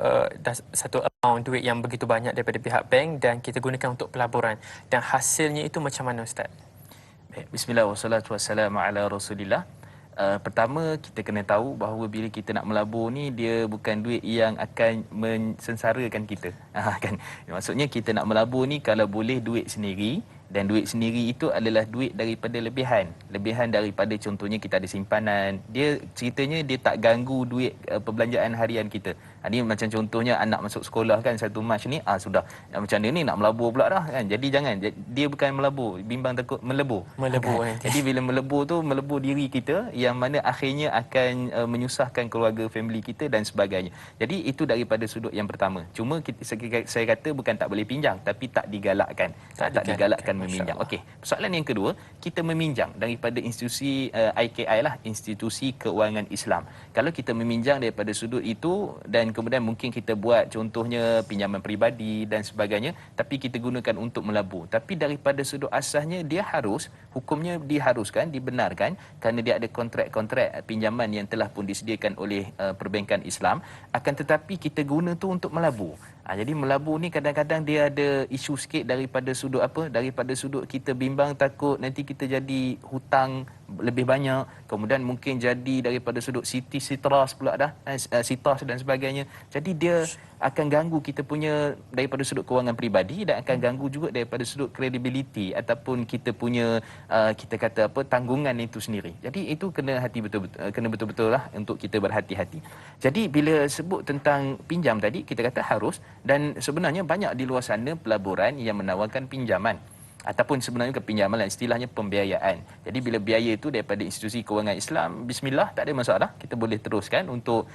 satu amount duit yang begitu banyak daripada pihak bank dan kita gunakan untuk pelaburan. Dan hasilnya itu macam mana Ustaz? Bismillah wassalatu wassalamu ala Rasulillah. Pertama kita kena tahu bahawa bila kita nak melabur ni dia bukan duit yang akan mensensarakan kita. Kan. Maksudnya kita nak melabur ni kalau boleh duit sendiri, dan duit sendiri itu adalah duit daripada lebihan daripada contohnya kita ada simpanan. Dia ceritanya dia tak ganggu duit perbelanjaan harian kita. Ni macam contohnya anak masuk sekolah kan, satu Mac ni sudah macam dia ni nak melabur pula dah kan. Jadi jangan, dia bukan melabur, bimbang takut melebur. Melebur Kan? nanti. Jadi bila melebur tu melebur diri kita, yang mana akhirnya akan menyusahkan keluarga, family kita dan sebagainya. Jadi itu daripada sudut yang pertama. Cuma saya kata bukan tak boleh pinjam, tapi tak digalakkan. Tak digalakkan meminjam. Okey, soalan yang kedua, kita meminjam daripada institusi IKI lah, institusi keuangan Islam. Kalau kita meminjam daripada sudut itu dan kemudian mungkin kita buat contohnya pinjaman peribadi dan sebagainya, tapi kita gunakan untuk melabur. Tapi daripada sudut asasnya dia harus, hukumnya diharuskan, dibenarkan kerana dia ada kontrak-kontrak pinjaman yang telah pun disediakan oleh perbankan Islam, akan tetapi kita guna tu untuk melabur. Jadi melabur ni kadang-kadang dia ada isu sikit daripada sudut apa? Daripada sudut kita bimbang takut nanti kita jadi hutang lebih banyak, kemudian mungkin jadi daripada sudut sitas pula dah, sitas dan sebagainya. Jadi dia akan ganggu kita punya daripada sudut kewangan peribadi dan akan ganggu juga daripada sudut credibility ataupun kita punya kita kata apa, tanggungan itu sendiri. Jadi itu kena hati betul-betul, kena betul-betul lah untuk kita berhati-hati. Jadi bila sebut tentang pinjam tadi, kita kata harus, dan sebenarnya banyak di luar sana pelaburan yang menawarkan pinjaman ataupun sebenarnya kepinjaman lah, istilahnya pembiayaan. Jadi bila biaya itu daripada institusi kewangan Islam, bismillah, tak ada masalah, kita boleh teruskan untuk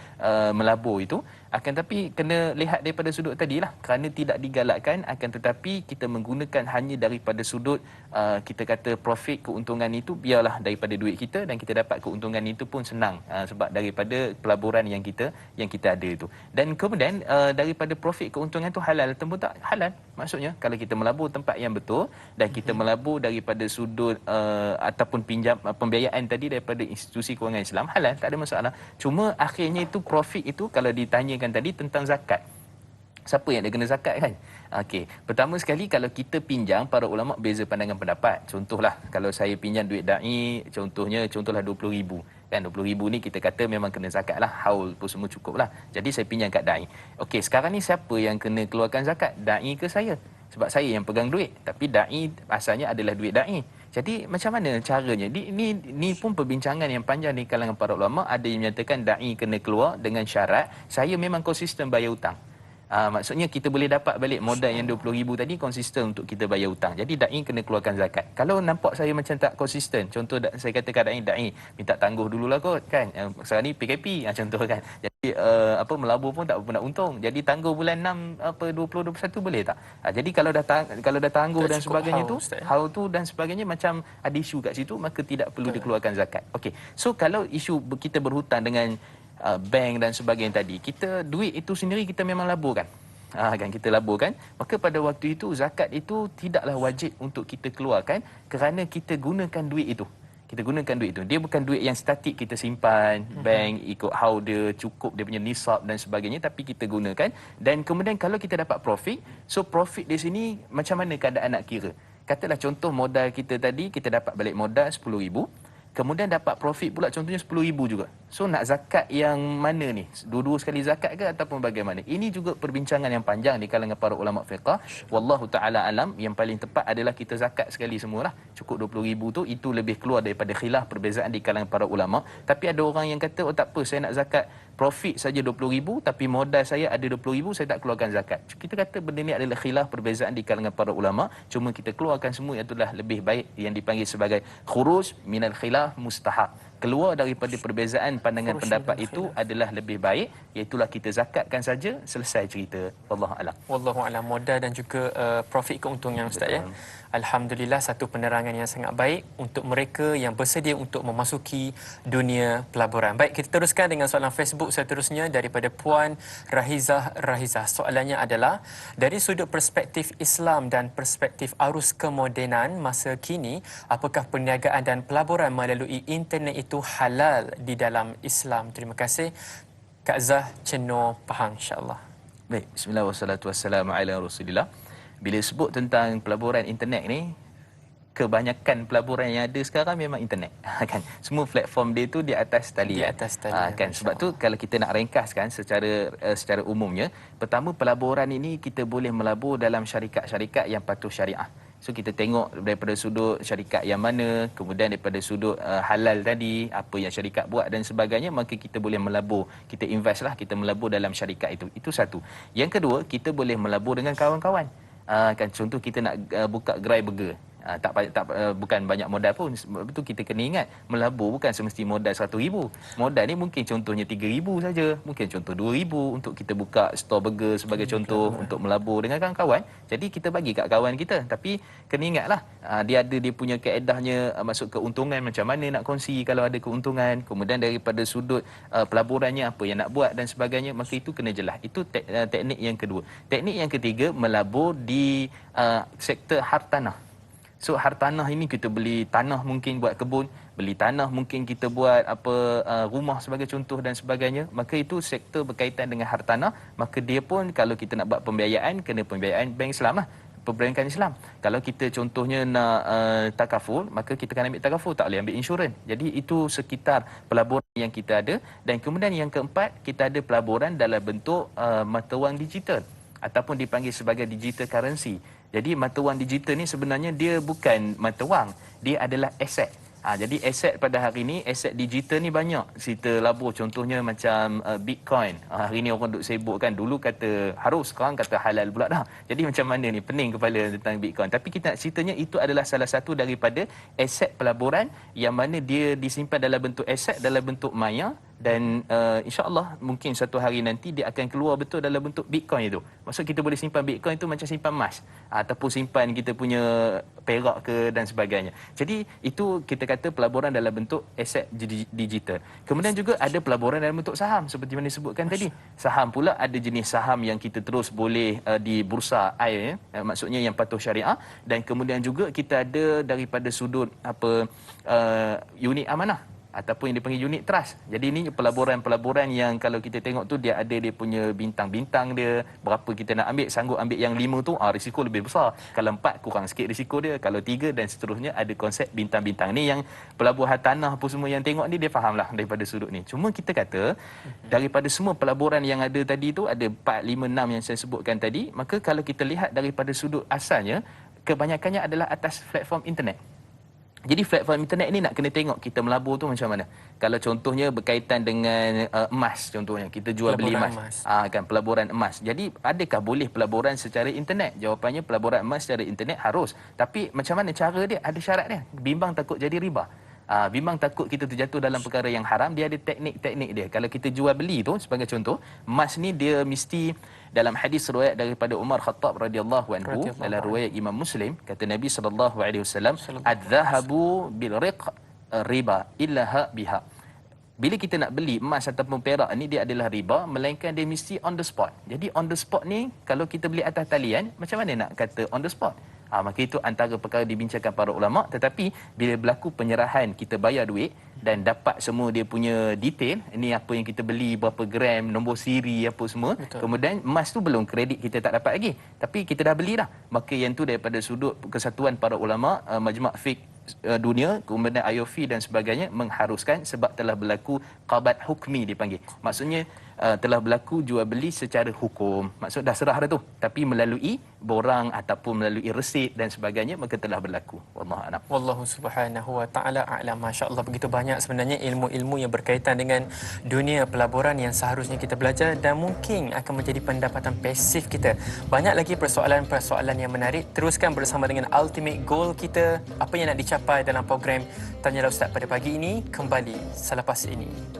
melabur itu. Akan tapi kena lihat daripada sudut tadilah, kerana tidak digalakkan, akan tetapi kita menggunakan hanya daripada sudut kita kata profit, keuntungan itu biarlah daripada duit kita dan kita dapat keuntungan itu pun senang sebab daripada pelaburan yang kita ada itu. Dan kemudian daripada profit keuntungan itu halal atau tak? Halal. Maksudnya kalau kita melabur tempat yang betul dan kita melabur daripada sudut ataupun pinjam pembiayaan tadi daripada institusi kewangan Islam, halal, tak ada masalah. Cuma akhirnya itu profit itu kalau ditanyakan tadi tentang zakat, siapa yang dia kena zakat kan? Okey, pertama sekali kalau kita pinjam, para ulama beza pandangan pendapat. Contohlah kalau saya pinjam duit dai, contohlah 20,000 kan, 20,000 ni kita kata memang kena zakat lah, haul pun semua cukup lah. Jadi saya pinjam kat dai. Okey, sekarang ni siapa yang kena keluarkan zakat? Dai ke saya? Sebab saya yang pegang duit, tapi dai asalnya adalah duit dai. Jadi macam mana caranya? Ni pun perbincangan yang panjang di kalangan para ulama. Ada yang menyatakan dai kena keluar dengan syarat saya memang konsisten bayar hutang. Maksudnya kita boleh dapat balik modal yang 20,000 tadi konsisten untuk kita bayar hutang. Jadi dai kena keluarkan zakat. Kalau nampak saya macam tak konsisten, contoh saya katakan dai minta tangguh dululah kot kan. Sekarang ni PKP contoh kan. Jadi melabur pun tak berapa nak untung. Jadi tangguh bulan 6 20 21 boleh tak? Jadi kalau dah tangguh dan sebagainya tu, haul tu dan sebagainya macam ada isu kat situ, maka tidak perlu dikeluarkan zakat. Okey. So kalau isu kita berhutang dengan bank dan sebagainya tadi, kita duit itu sendiri kita memang laburkan. Kan kita laburkan, maka pada waktu itu zakat itu tidaklah wajib untuk kita keluarkan kerana kita gunakan duit itu. Kita gunakan duit itu. Dia bukan duit yang statik kita simpan, bank ikut how dia cukup dia punya nisab dan sebagainya, tapi kita gunakan. Dan kemudian kalau kita dapat profit, so profit di sini macam mana keadaan nak kira? Katalah contoh modal kita tadi, kita dapat balik modal 10,000. Kemudian dapat profit pula contohnya 10,000 juga. So nak zakat yang mana ni? Dua-dua sekali zakat ke ataupun bagaimana? Ini juga perbincangan yang panjang di kalangan para ulama fiqh. Wallahu taala alam, yang paling tepat adalah kita zakat sekali semualah. Cukup 20,000 tu, itu lebih keluar daripada khilaf perbezaan di kalangan para ulama. Tapi ada orang yang kata tak apa, saya nak zakat profit saja 20,000 tapi modal saya ada 20,000, saya tak keluarkan zakat. Kita kata benda ni adalah khilaf perbezaan di kalangan para ulama. Cuma kita keluarkan semua, itulah lebih baik, yang dipanggil sebagai khuruj minal khilaf mustahab. Keluar daripada perbezaan pandangan pendapat itu adalah lebih baik, iaitulah kita zakatkan saja, selesai cerita. Wallahu alam. Wallahu alam. Modal dan juga profit keuntungan Ustaz ya. Alhamdulillah, satu penerangan yang sangat baik untuk mereka yang bersedia untuk memasuki dunia pelaburan. Baik, kita teruskan dengan soalan Facebook seterusnya daripada Puan Rahizah. Soalannya adalah, dari sudut perspektif Islam dan perspektif arus kemodenan masa kini, apakah perniagaan dan pelaburan melalui internet itu halal di dalam Islam? Terima kasih. Kak Zah Cenor Pahang, insya-Allah. Baik, bismillah wassalatu wassalamu ala Rasulillah. Bila sebut tentang pelaburan internet ni, kebanyakan pelaburan yang ada sekarang memang internet kan. Semua platform dia tu di atas talian. Kan, sebab tu kalau kita nak ringkaskan secara umumnya, pertama pelaburan ini kita boleh melabur dalam syarikat-syarikat yang patuh syariah. So kita tengok daripada sudut syarikat yang mana, kemudian daripada sudut halal tadi, apa yang syarikat buat dan sebagainya, maka kita boleh melabur, kita invest lah, kita melabur dalam syarikat itu. Itu satu. Yang kedua, kita boleh melabur dengan kawan-kawan. Kan contoh kita nak buka gerai burger. Bukan banyak modal pun. Sebab itu kita kena ingat, melabur bukan semesti modal RM100,000. Modal ni mungkin contohnya RM3,000 saja, mungkin contoh RM2,000 untuk kita buka store burger sebagai contoh, untuk melabur dengan kawan-kawan. Jadi kita bagi kat kawan kita, tapi kena ingatlah, dia ada dia punya kaedahnya, masuk keuntungan macam mana nak kongsi kalau ada keuntungan, kemudian daripada sudut pelaburannya apa yang nak buat dan sebagainya, maka itu kena jelas. Itu teknik yang kedua. Teknik yang ketiga, melabur di sektor hartanah. So hartanah ini kita beli tanah mungkin buat kebun, beli tanah mungkin kita buat rumah sebagai contoh dan sebagainya. Maka itu sektor berkaitan dengan hartanah. Maka dia pun kalau kita nak buat pembiayaan, kena pembiayaan bank Islam lah, perbankan Islam. Kalau kita contohnya nak takaful, maka kita akan ambil takaful, tak boleh ambil insurans. Jadi itu sekitar pelaburan yang kita ada. Dan kemudian yang keempat, kita ada pelaburan dalam bentuk mata wang digital ataupun dipanggil sebagai digital currency. Jadi mata wang digital ni sebenarnya dia bukan mata wang, dia adalah aset. Jadi aset pada hari ini, aset digital ni banyak. Kita labur contohnya macam Bitcoin. Hari ni orang duk sibuk kan, dulu kata harus, sekarang kata halal pula dah. Jadi macam mana ni, pening kepala tentang Bitcoin. Tapi kita nak ceritanya itu adalah salah satu daripada aset pelaburan yang mana dia disimpan dalam bentuk aset, dalam bentuk maya. Dan insya-Allah mungkin satu hari nanti dia akan keluar betul dalam bentuk Bitcoin itu. Maksud kita boleh simpan Bitcoin itu macam simpan emas, ataupun simpan kita punya perak ke dan sebagainya. Jadi itu kita kata pelaburan dalam bentuk aset digital. Kemudian juga ada pelaburan dalam bentuk saham seperti mana disebutkan tadi. Saham pula ada jenis saham yang kita terus boleh di bursa air, maksudnya yang patuh syariah. Dan kemudian juga kita ada daripada sudut unit amanah ataupun yang dipanggil unit trust. Jadi ini pelaburan-pelaburan yang kalau kita tengok tu dia ada dia punya bintang-bintang dia, berapa kita nak ambil, sanggup ambil yang 5 tu, risiko lebih besar. Kalau 4 kurang sikit risiko dia, kalau 3 dan seterusnya ada konsep bintang-bintang. Ni yang pelaburan tanah apa semua yang tengok ni dia fahamlah daripada sudut ni. Cuma kita kata daripada semua pelaburan yang ada tadi tu, ada 4, 5, 6 yang saya sebutkan tadi, maka kalau kita lihat daripada sudut asalnya, kebanyakannya adalah atas platform internet. Jadi platform internet ni nak kena tengok kita melabur tu macam mana. Kalau contohnya berkaitan dengan emas, contohnya kita jual beli emas. Kan pelaburan emas. Jadi adakah boleh pelaburan secara internet? Jawapannya pelaburan emas secara internet harus. Tapi macam mana cara dia? Ada syarat dia. Bimbang takut jadi riba. Bimbang takut kita terjatuh dalam perkara yang haram, dia ada teknik-teknik dia. Kalau kita jual beli tu sebagai contoh, emas ni dia mesti dalam hadis riwayat daripada Umar Khattab radhiyallahu anhu, dalam riwayat Imam Muslim, kata Nabi sallallahu alaihi wasallam, "Adz-dzahabu bil riq riba illa ha biha." Bila kita nak beli emas ataupun perak ni, dia adalah riba, melainkan dia mesti on the spot. Jadi on the spot ni, kalau kita beli atas talian, macam mana nak kata on the spot? Maka itu antara perkara dibincangkan para ulama. Tetapi bila berlaku penyerahan, kita bayar duit dan dapat semua dia punya detail, ini apa yang kita beli, berapa gram, nombor siri, apa semua. Betul. Kemudian emas tu belum, kredit kita tak dapat lagi, tapi kita dah beli dah. Maka yang tu daripada sudut kesatuan para ulama, Majma' Fiqh dunia, kemudian IOF dan sebagainya, mengharuskan sebab telah berlaku qabat hukmi dipanggil. Maksudnya telah berlaku jual beli secara hukum. Maksud dah serah dah tu, tapi melalui borang ataupun melalui resit dan sebagainya, maka telah berlaku. Wallahu a'lam. Wallahu subhanahu wa ta'ala a'lam. Masya-Allah, begitu banyak sebenarnya ilmu-ilmu yang berkaitan dengan dunia pelaburan yang seharusnya kita belajar dan mungkin akan menjadi pendapatan pasif kita. Banyak lagi persoalan-persoalan yang menarik. Teruskan bersama dengan ultimate goal kita, apa yang nak dicapai dalam program Tanyalah Ustaz pada pagi ini, kembali selepas ini.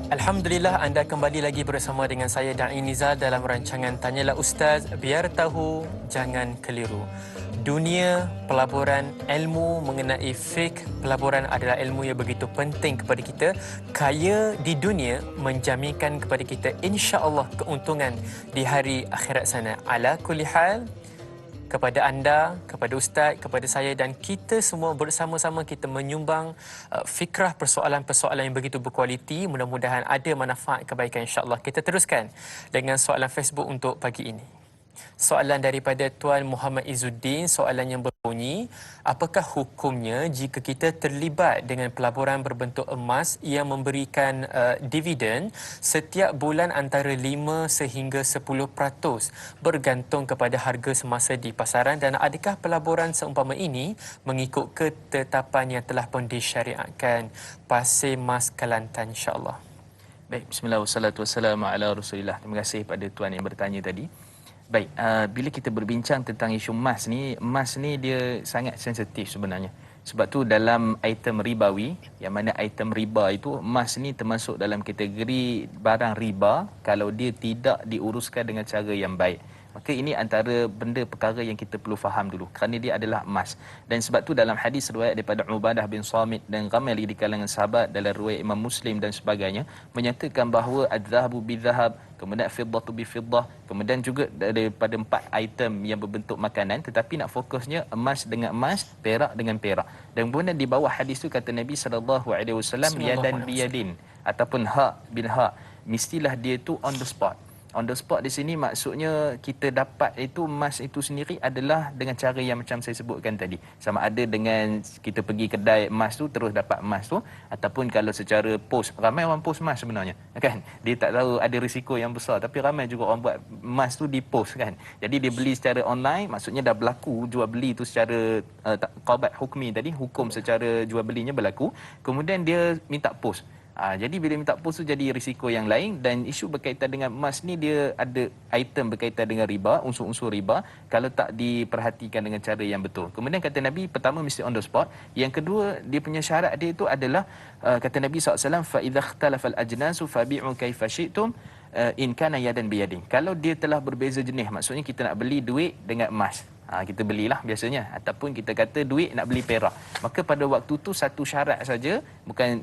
Alhamdulillah, anda kembali lagi bersama dengan saya Da'i Nizal dalam rancangan Tanyalah Ustaz, biar tahu jangan keliru. dunia pelaburan, ilmu mengenai fiqh pelaburan adalah ilmu yang begitu penting kepada kita. Kaya di dunia menjaminkan kepada kita insya-Allah keuntungan di hari akhirat sana. Ala kulli hal, kepada anda, kepada Ustaz, kepada saya dan kita semua bersama-sama kita menyumbang fikrah persoalan-persoalan yang begitu berkualiti. Mudah-mudahan ada manfaat kebaikan insya-Allah. Kita teruskan dengan soalan Facebook untuk pagi ini. Soalan daripada Tuan Muhammad Izzuddin, soalan yang berbunyi, apakah hukumnya jika kita terlibat dengan pelaburan berbentuk emas yang memberikan dividen setiap bulan antara 5 sehingga 10% bergantung kepada harga semasa di pasaran, dan adakah pelaburan seumpama ini mengikut ketetapan yang telah pun disyariatkan? Pasir Mas Kelantan, insya-Allah. Baik, bismillah wassalatu wassalamu ala Rasulillah. Terima kasih pada tuan yang bertanya tadi. Baik, bila kita berbincang tentang isu emas ni dia sangat sensitif sebenarnya. Sebab tu dalam item ribawi, yang mana item riba itu, emas ni termasuk dalam kategori barang riba kalau dia tidak diuruskan dengan cara yang baik. Maka ini antara benda perkara yang kita perlu faham dulu, kerana dia adalah emas. Dan sebab tu dalam hadis riwayat daripada Ubadah bin Samit dan ramai lagi di kalangan sahabat dalam riwayat Imam Muslim dan sebagainya menyatakan bahawa adz-dzahabu bidz-dzahab, kemudian fiddatu bifiddah, kemudian juga daripada 4 item yang berbentuk makanan, tetapi nak fokusnya emas dengan emas, perak dengan perak. Dan kemudian di bawah hadis tu kata Nabi SAW, yadan biyadin ataupun hak bil hak, mestilah dia tu on the spot. On the spot di sini maksudnya kita dapat itu emas itu sendiri adalah dengan cara yang macam saya sebutkan tadi. Sama ada dengan kita pergi kedai emas tu terus dapat emas tu, ataupun kalau secara pos, ramai orang pos emas sebenarnya, kan? Dia tak tahu ada risiko yang besar, tapi ramai juga orang buat emas tu di pos, kan? Jadi dia beli secara online, maksudnya dah berlaku jual beli tu secara qabat hukmi tadi, hukum secara jual belinya berlaku, kemudian dia minta pos. Jadi bila minta pos tu jadi risiko yang lain. Dan isu berkaitan dengan emas ni dia ada item berkaitan dengan riba, unsur-unsur riba kalau tak diperhatikan dengan cara yang betul. Kemudian kata Nabi, pertama mesti on the spot. Yang kedua, dia punya syarat dia itu adalah kata Nabi SAW, fa idza ikhtalafal ajnasu fabi'u kaifa syi'tum in kana yadan biyadin. Kalau dia telah berbeza jenis, maksudnya kita nak beli duit dengan emas, kita belilah biasanya, ataupun kita kata duit nak beli perak, maka pada waktu tu satu syarat saja,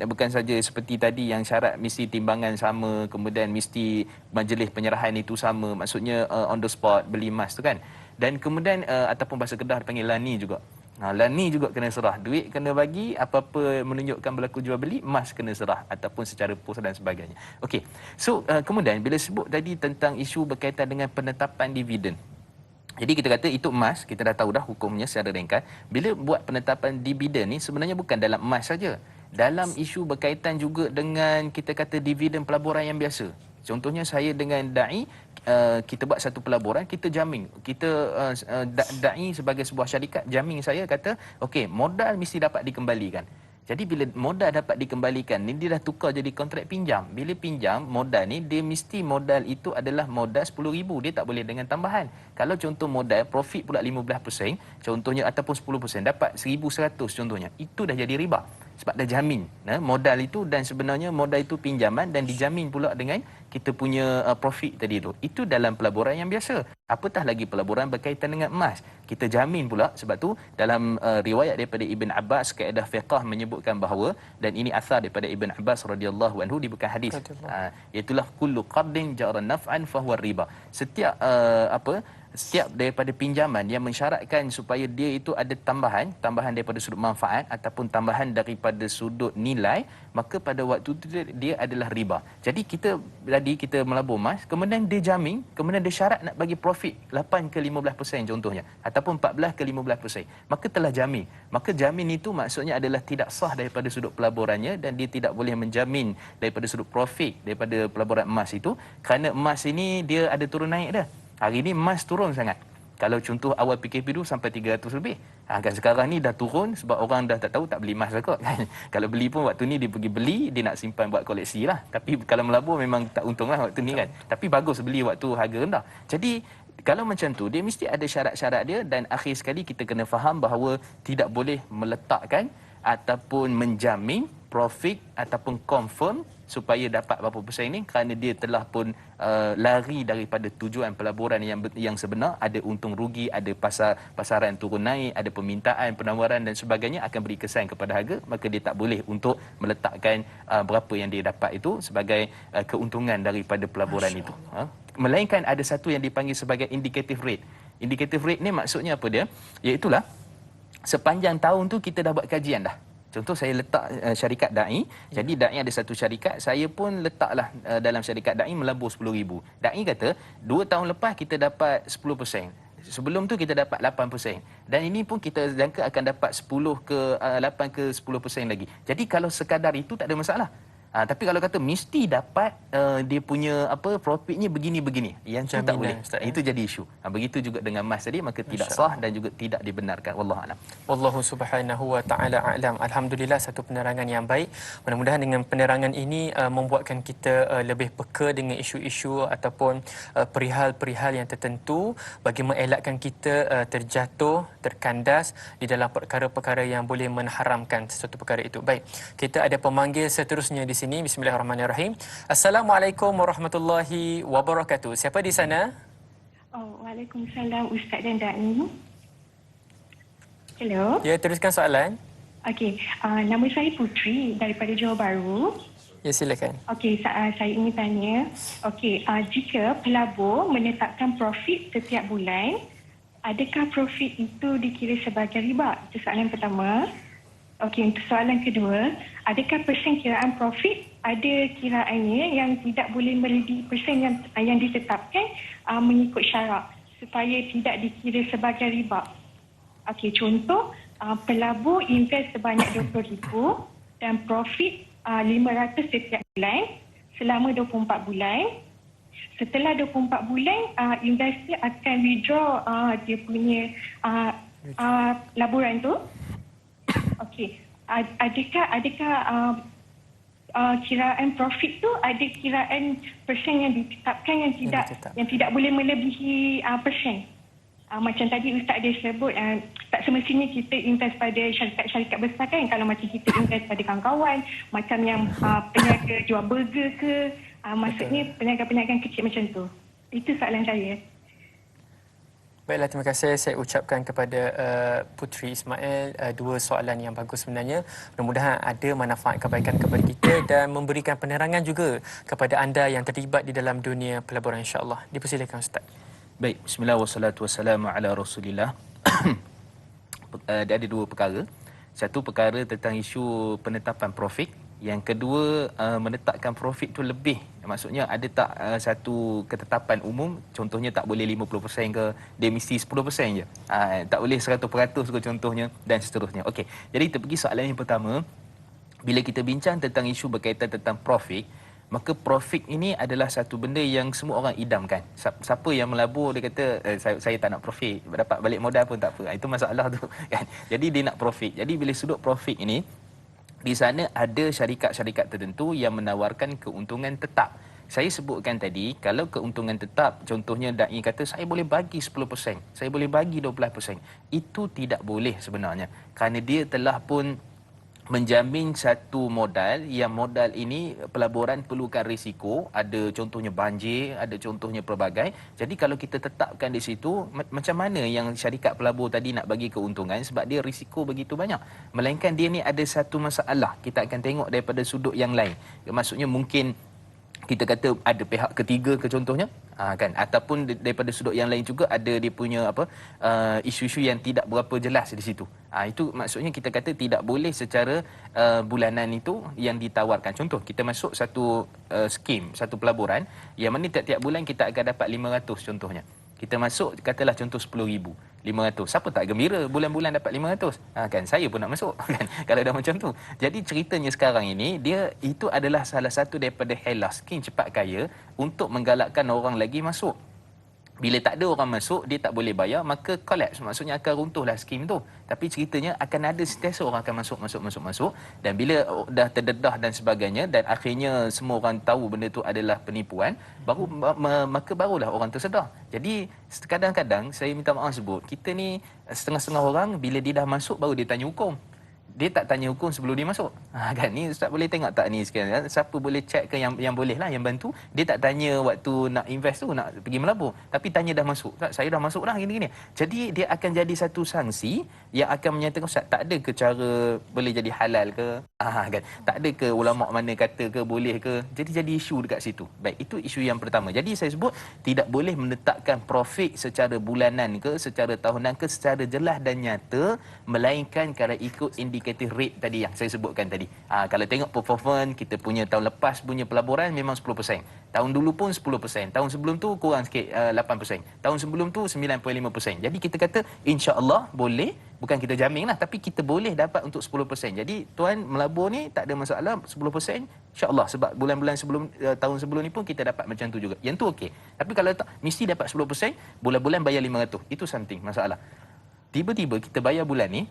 bukan saja seperti tadi yang syarat mesti timbangan sama, kemudian mesti majlis penyerahan itu sama, maksudnya on the spot beli emas tu, kan. Dan kemudian ataupun bahasa Kedah dipanggil lani juga. Lani juga kena serah, duit kena bagi, apa-apa menunjukkan berlaku jual beli, emas kena serah ataupun secara pos dan sebagainya. Okey. So kemudian bila sebut tadi tentang isu berkaitan dengan penetapan dividen, jadi kita kata itu emas, kita dah tahu dah hukumnya secara ringkas. Bila buat penetapan dividen ni sebenarnya bukan dalam emas saja. Dalam isu berkaitan juga dengan kita kata dividen pelaburan yang biasa. Contohnya saya dengan dai, kita buat satu pelaburan, kita jamin. Kita dai sebagai sebuah syarikat jamin saya kata, okey, modal mesti dapat dikembalikan. Jadi bila modal dapat dikembalikan ni, dia dah tukar jadi kontrak pinjam. Bila pinjam modal ni, dia mesti modal itu adalah modal 10,000, dia tak boleh dengan tambahan. Kalau contoh modal profit pula 15%, contohnya, ataupun 10%, dapat 1,100 contohnya, itu dah jadi riba. Sebab dah jamin modal itu, dan sebenarnya modal itu pinjaman dan dijamin pula dengan kita punya profit tadi tu. Itu dalam pelaburan yang biasa. Apatah lagi pelaburan berkaitan dengan emas, kita jamin pula. Sebab tu dalam riwayat daripada Ibn Abbas, kaedah fiqh menyebutkan bahawa, dan ini asar daripada Ibn Abbas radhiyallahu anhu di bukan hadis, iaitulah kullu qardin jara naf'an fahuwa riba. Setiap setiap daripada pinjaman yang mensyaratkan supaya dia itu ada tambahan daripada sudut manfaat ataupun tambahan daripada sudut nilai, maka pada waktu itu dia adalah riba. Jadi kita melabur emas, kemudian dia jamin, kemudian dia syarat nak bagi profit 8 ke 15% contohnya, ataupun 14 ke 15%, maka telah jamin. Maka jamin itu maksudnya adalah tidak sah daripada sudut pelaburannya, dan dia tidak boleh menjamin daripada sudut profit daripada pelaburan emas itu, kerana emas ini dia ada turun naik dah. Hari ni emas turun sangat. Kalau contoh awal PKP dulu sampai 300 lebih. Kan sekarang ni dah turun sebab orang dah tak tahu, tak beli emas dah kot. Kalau beli pun waktu ni dia pergi beli, dia nak simpan buat koleksi lah. Tapi kalau melabur memang tak untung lah waktu ni, kan. Tapi bagus beli waktu harga rendah. Jadi kalau macam tu, dia mesti ada syarat-syarat dia, dan akhir sekali kita kena faham bahawa tidak boleh meletakkan ataupun menjamin profit ataupun confirm supaya dapat berapa persen ni, kerana dia telah pun lari daripada tujuan pelaburan yang sebenar. Ada untung rugi, ada pasaran turun naik, ada permintaan, penawaran dan sebagainya, akan beri kesan kepada harga, maka dia tak boleh untuk meletakkan berapa yang dia dapat itu sebagai keuntungan daripada pelaburan itu. Melainkan ada satu yang dipanggil sebagai indicative rate. Indicative rate ni maksudnya apa dia? Iaitulah sepanjang tahun tu kita dah buat kajian dah. Contoh saya letak syarikat da'i. Jadi da'i ada satu syarikat, saya pun letaklah dalam syarikat da'i melabur 10,000. Da'i kata 2 tahun lepas kita dapat 10%. Sebelum tu kita dapat 8%. Dan ini pun kita jangka akan dapat 10 ke 8 ke 10% lagi. Jadi kalau sekadar itu tak ada masalah. Tapi kalau kata mesti dapat dia punya profitnya begini-begini, yang tu tak boleh. Ustaz, itu jadi isu. Begitu juga dengan emas tadi, maka tidak sah dan juga tidak dibenarkan. Wallahu a'lam. Wallahu subhanahu wa ta'ala a'lam. Alhamdulillah, satu penerangan yang baik. Mudah-mudahan dengan penerangan ini membuatkan kita lebih peka dengan isu-isu ataupun perihal-perihal yang tertentu bagi mengelakkan kita terjatuh, terkandas di dalam perkara-perkara yang boleh mengharamkan sesuatu perkara itu. Baik, kita ada pemanggil seterusnya di sini. Bismillahirrahmanirrahim. Assalamualaikum warahmatullahi wabarakatuh. Siapa di sana? Oh, Waalaikumsalam Ustaz dan Da'i. Hello. Ya, teruskan soalan. Okey, nama saya Putri daripada Johor Bahru. Ya, silakan. Okey, saya ingin tanya. Okey, jika pelabur menetapkan profit setiap bulan, adakah profit itu dikira sebagai riba? Itu soalan pertama. Okey, untuk soalan kedua, adakah persen kiraan profit ada kiraannya yang tidak boleh melebihi persen yang ditetapkan mengikut syarat supaya tidak dikira sebagai riba? Okey, contoh pelabur invest sebanyak 20,000 dan profit 500 setiap bulan selama 24 bulan. Setelah 24 bulan, investor akan withdraw dia punya laburan tu. Okey, adakah kiraan profit tu ada kiraan persen yang ditetapkan yang tidak boleh melebihi persen? Macam tadi Ustaz ada sebut, tak semestinya kita invest pada syarikat-syarikat besar kan. Kalau macam kita invest pada kawan-kawan, macam yang peniaga jual burger ke, maksudnya peniaga-peniaga kecil macam tu. Itu soalan saya. Baiklah, terima kasih saya ucapkan kepada Putri Ismail. Dua soalan yang bagus sebenarnya. Mudah-mudahan ada manfaat kebaikan kepada kita dan memberikan penerangan juga kepada anda yang terlibat di dalam dunia pelaburan, insya-Allah. Dipersilakan Ustaz. Baik, bismillah wassalatu wassalamu ala Rasulillah. Ada dua perkara. Satu perkara tentang isu penetapan profit. Yang kedua, menetapkan profit tu lebih. Maksudnya ada tak satu ketetapan umum, contohnya tak boleh 50% ke, dia mesti 10% je. Tak boleh 100% ke contohnya, dan seterusnya. Okey, jadi kita pergi soalan yang pertama. Bila kita bincang tentang isu berkaitan tentang profit, maka profit ini adalah satu benda yang semua orang idamkan. Siapa yang melabur dia kata saya tak nak profit, dapat balik modal pun tak apa. Itu masalah tu kan. Jadi dia nak profit. Jadi bila sudut profit ini, di sana ada syarikat-syarikat tertentu yang menawarkan keuntungan tetap. Saya sebutkan tadi, kalau keuntungan tetap, contohnya da'i kata saya boleh bagi 10%, saya boleh bagi 12%. Itu tidak boleh sebenarnya. Kerana dia telah pun menjamin satu modal, yang modal ini pelaburan perlukan risiko, ada contohnya banjir, ada contohnya pelbagai. Jadi kalau kita tetapkan di situ, macam mana yang syarikat pelabur tadi nak bagi keuntungan, sebab dia risiko begitu banyak. Melainkan dia ni ada satu masalah, kita akan tengok daripada sudut yang lain. Maksudnya mungkin kita kata ada pihak ketiga ke contohnya, kan, ataupun daripada sudut yang lain juga ada dia punya isu-isu yang tidak berapa jelas di situ. Itu maksudnya kita kata tidak boleh secara bulanan itu yang ditawarkan. Contoh kita masuk satu skim, satu pelaburan yang mana tiap-tiap bulan kita akan dapat 500 contohnya. Kita masuk katalah contoh 10,000, 500. Siapa tak gembira bulan-bulan dapat 500? Kan saya pun nak masuk kan kalau dah macam tu. Jadi ceritanya sekarang ini dia itu adalah salah satu daripada helah skim cepat kaya untuk menggalakkan orang lagi masuk. Bila tak ada orang masuk, dia tak boleh bayar, maka collapse, maksudnya akan runtuhlah skim tu. Tapi ceritanya akan ada sentiasa orang akan masuk dan bila dah terdedah dan sebagainya dan akhirnya semua orang tahu benda tu adalah penipuan, baru maka barulah orang tersedar. Jadi kadang-kadang saya minta maaf sebut, kita ni setengah-setengah orang bila dia dah masuk baru dia tanya hukum. dia tak tanya hukum sebelum dia masuk. Kan ni ustaz boleh tengok tak ni sekarang, siapa boleh check ke yang boleh lah, yang bantu. Dia tak tanya waktu nak invest tu, nak pergi melabur, tapi tanya dah masuk. Ustaz, saya dah masuk dah gini-gini. Jadi dia akan jadi satu sanksi yang akan menyatakan ustaz tak ada ke cara boleh jadi halal ke, kan, tak ada ke ulama mana kata ke boleh ke. Jadi isu dekat situ. Baik, itu isu yang pertama. Jadi saya sebut tidak boleh menetapkan profit secara bulanan ke, secara tahunan ke, secara jelas dan nyata, melainkan kalau ikut indikator rate tadi yang saya sebutkan tadi. Kalau tengok performance kita punya tahun lepas punya pelaburan memang 10%. Tahun dulu pun 10%. Tahun sebelum tu kurang sikit 8%. Tahun sebelum tu 9.5%. Jadi kita kata insya-Allah boleh, bukan kita jamin lah, tapi kita boleh dapat untuk 10%. Jadi tuan melabur ni tak ada masalah 10%, insya-Allah, sebab bulan-bulan sebelum tahun sebelum ni pun kita dapat macam tu juga. Yang tu okey. Tapi kalau tak mesti dapat 10%, bulan-bulan bayar 500. Itu something masalah. Tiba-tiba kita bayar bulan ni,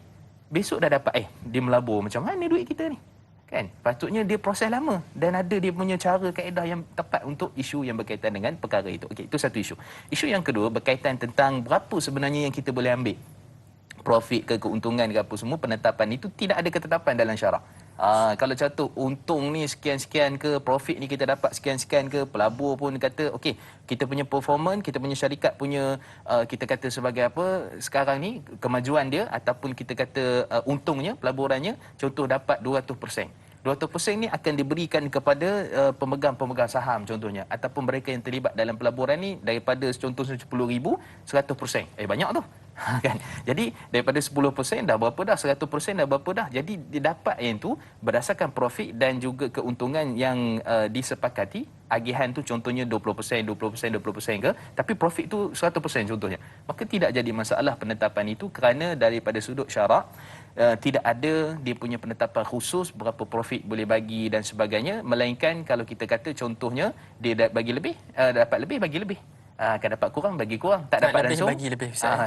besok dah dapat dia melabur macam mana duit kita ni? Kan? Patutnya dia proses lama dan ada dia punya cara kaedah yang tepat untuk isu yang berkaitan dengan perkara itu. Okey, itu satu isu. Isu yang kedua berkaitan tentang berapa sebenarnya yang kita boleh ambil. Profit ke keuntungan ke apa semua, penetapan itu tidak ada ketetapan dalam syarak. Kalau contoh untung ni sekian-sekian ke, profit ni kita dapat sekian-sekian ke, pelabur pun kata okey, kita punya performance, kita punya syarikat punya kita kata sebagai apa sekarang ni kemajuan dia ataupun kita kata untungnya, pelaburannya contoh dapat 200%. 200% ni akan diberikan kepada pemegang-pemegang saham contohnya, ataupun mereka yang terlibat dalam pelaburan ni daripada contoh 10,000, 100%. Banyak tu. Kan? Jadi daripada 10% dah berapa dah, 100% dah berapa dah. Jadi dia dapat yang tu berdasarkan profit dan juga keuntungan yang disepakati. Agihan tu contohnya 20%, 20%, 20% ke, tapi profit tu 100% contohnya. Maka tidak jadi masalah penetapan itu kerana daripada sudut syarak tidak ada dia punya penetapan khusus berapa profit boleh bagi dan sebagainya, melainkan kalau kita kata contohnya dia bagi lebih, dapat lebih bagi lebih. Akan dapat kurang bagi kurang, tak dapat lebih, langsung bagi lebih Ustaz.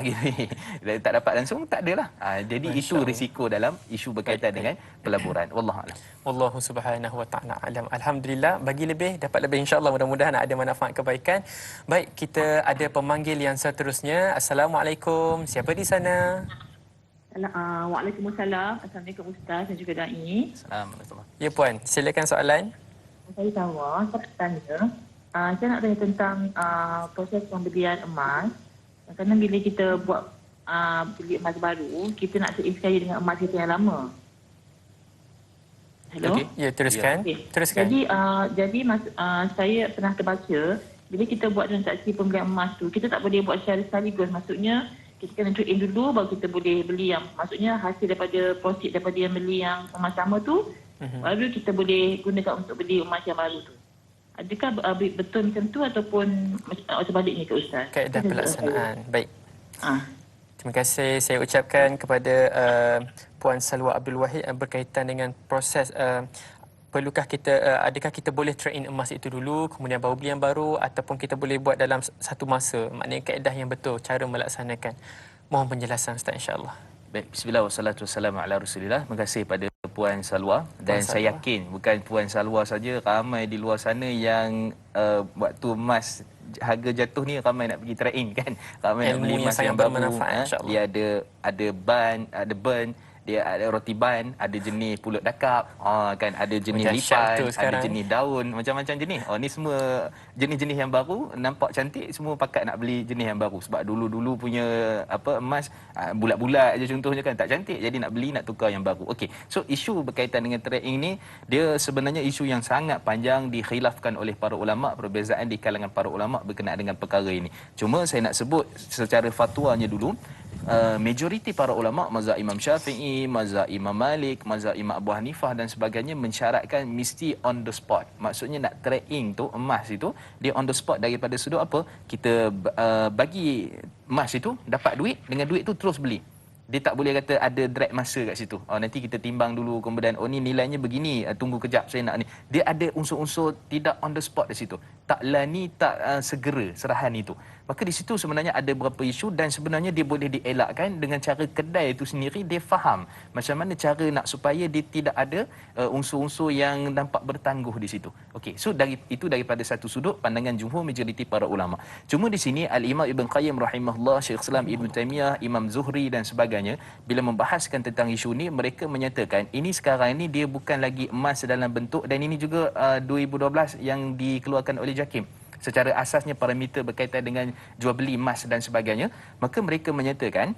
tak dapat langsung tak adalah. Jadi Masya itu Allah. risiko dalam isu berkaitan dengan pelaburan. Wallahu a'lam. Wallahu subhanahu wa ta'ala alam. Alhamdulillah, bagi lebih dapat lebih, insya-Allah, mudah-mudahan ada manfaat kebaikan. Baik, kita ada pemanggil yang seterusnya. Assalamualaikum. Siapa di sana? Waalaikumsalam. Assalamualaikum Ustaz dan juga Da'i. Assalamualaikum. Ya puan, silakan soalan. Saya Tawa, saya nak tanya. Saya nak tanya tentang proses pembelian emas. Kerana bila kita buat beli emas baru, kita nak seimbang dengan emas kita yang lama. Hello? Okey. Ya, teruskan. Okay. Teruskan. Jadi saya pernah terbaca, bila kita buat transaksi pembelian emas tu, kita tak boleh buat secara sekaligus. Maksudnya, kita kena trade in dulu baru kita boleh beli yang, maksudnya hasil daripada profit daripada yang beli yang emas sama tu, baru kita boleh gunakan untuk beli emas yang baru tu. Adakah betul macam tu ataupun sebaliknya ke Ustaz? Kaedah pelaksanaan. Baik. Ah. Terima kasih saya ucapkan kepada Puan Salwa Abdul Wahid berkaitan dengan proses perlukah kita adakah kita boleh trade in emas itu dulu kemudian baru beli yang baru, ataupun kita boleh buat dalam satu masa, maknanya kaedah yang betul cara melaksanakan. Mohon penjelasan Ustaz, insya-Allah. Baik, bismillah wassalatu wassalamu ala Rasulillah. Terima kasih pada Puan Salwa, dan saya yakin bukan Puan Salwa saja, ramai di luar sana yang waktu emas harga jatuh ni ramai nak pergi trade in kan. Ramai nak beli emas yang baru. Dia ada burn, dia ada roti ban, ada jenis pulut dakap, kan, ada jenis lipan, ada jenis daun, macam-macam jenis. Ni semua jenis-jenis yang baru, nampak cantik, semua pakat nak beli jenis yang baru. Sebab dulu-dulu punya emas bulat-bulat aja contohnya kan, tak cantik, jadi nak beli, nak tukar yang baru. Okey. So isu berkaitan dengan trading ni, dia sebenarnya isu yang sangat panjang, dikhilafkan oleh para ulama, perbezaan di kalangan para ulama berkenaan dengan perkara ini. Cuma saya nak sebut secara fatwanya dulu. Majoriti para ulama, mazhab Imam Syafi'i, mazhab Imam Malik, mazhab Imam Abu Hanifah dan sebagainya mensyaratkan mesti on the spot. Maksudnya nak trading tu emas itu dia on the spot, daripada sudut apa? Kita bagi emas itu dapat duit, dengan duit tu terus beli. Dia tak boleh kata ada drag masa kat situ. Nanti kita timbang dulu, kemudian ni nilainya begini, tunggu kejap saya nak ni. Dia ada unsur-unsur tidak on the spot di situ. Tak lani, tak segera serahan itu. Maka di situ sebenarnya ada beberapa isu dan sebenarnya dia boleh dielakkan dengan cara kedai itu sendiri dia faham macam mana cara nak supaya dia tidak ada unsur-unsur yang nampak bertangguh di situ. Okey, so daripada satu sudut pandangan jumhur majoriti para ulama. Cuma di sini Al-Imam Ibn Qayyim rahimahullah, Syekh Islam Ibn Taimiyah, Imam Zuhri dan sebagainya bila membahaskan tentang isu ni, mereka menyatakan ini sekarang ni dia bukan lagi emas dalam bentuk, dan ini juga 2012 yang dikeluarkan oleh JAKIM. Secara asasnya parameter berkaitan dengan jual beli emas dan sebagainya, maka mereka menyatakan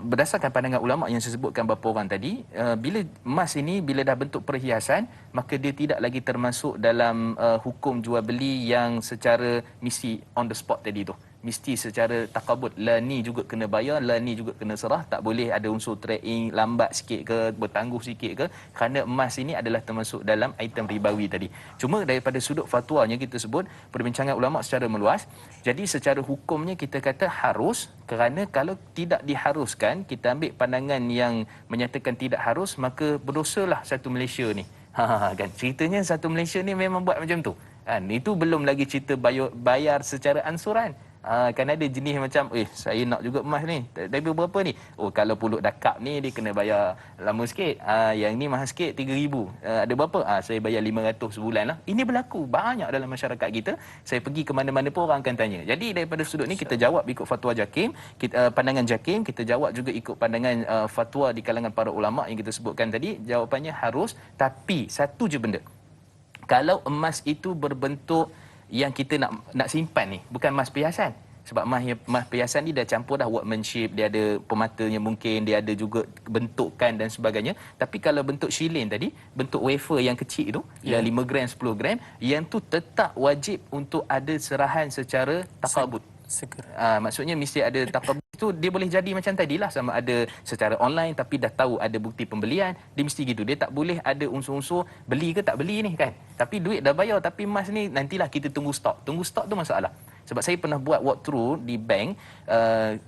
berdasarkan pandangan ulama yang saya sebutkan beberapa orang tadi, bila emas ini bila dah bentuk perhiasan, maka dia tidak lagi termasuk dalam hukum jual beli yang secara mesti on the spot tadi tu. Mesti secara takabut, lah ni juga kena bayar, lah ni juga kena serah, tak boleh ada unsur trading lambat sikit ke, bertangguh sikit ke, kerana emas ini adalah termasuk dalam item ribawi tadi. Cuma daripada sudut fatwanya kita sebut perbincangan ulama secara meluas. Jadi secara hukumnya kita kata harus, kerana kalau tidak diharuskan, kita ambil pandangan yang menyatakan tidak harus, maka berdosalah satu Malaysia ni. Kan ceritanya satu Malaysia ni memang buat macam tu. Kan itu belum lagi cerita bayar secara ansuran. Kan ada jenis macam saya nak juga emas ni, dari berapa ni, kalau pulut dakap ni dia kena bayar lama sikit, yang ni mahal sikit 3,000, ada berapa, saya bayar 500 sebulan lah. Ini berlaku banyak dalam masyarakat kita. Saya pergi ke mana-mana pun orang akan tanya. Jadi daripada sudut ni kita jawab ikut fatwa JAKIM, pandangan JAKIM, kita jawab juga ikut pandangan fatwa di kalangan para ulama yang kita sebutkan tadi. Jawapannya harus, tapi satu je benda, kalau emas itu berbentuk yang kita nak simpan ni, bukan emas perhiasan. Sebab emas perhiasan ni dah campur dah workmanship, dia ada pematanya mungkin, dia ada juga bentukan dan sebagainya. Tapi kalau bentuk shilin tadi, bentuk wafer yang kecil tu, yang 5 gram, 10 gram, yang tu tetap wajib untuk ada serahan secara takabut. Maksudnya mesti ada takabut tu, dia boleh jadi macam tadilah, sama ada secara online tapi dah tahu ada bukti pembelian, dia mesti gitu. Dia tak boleh ada unsur-unsur beli ke tak beli ni kan. Tapi duit dah bayar, tapi emas ni nantilah kita tunggu stok. Tunggu stok tu masalah. Sebab saya pernah buat walkthrough di bank,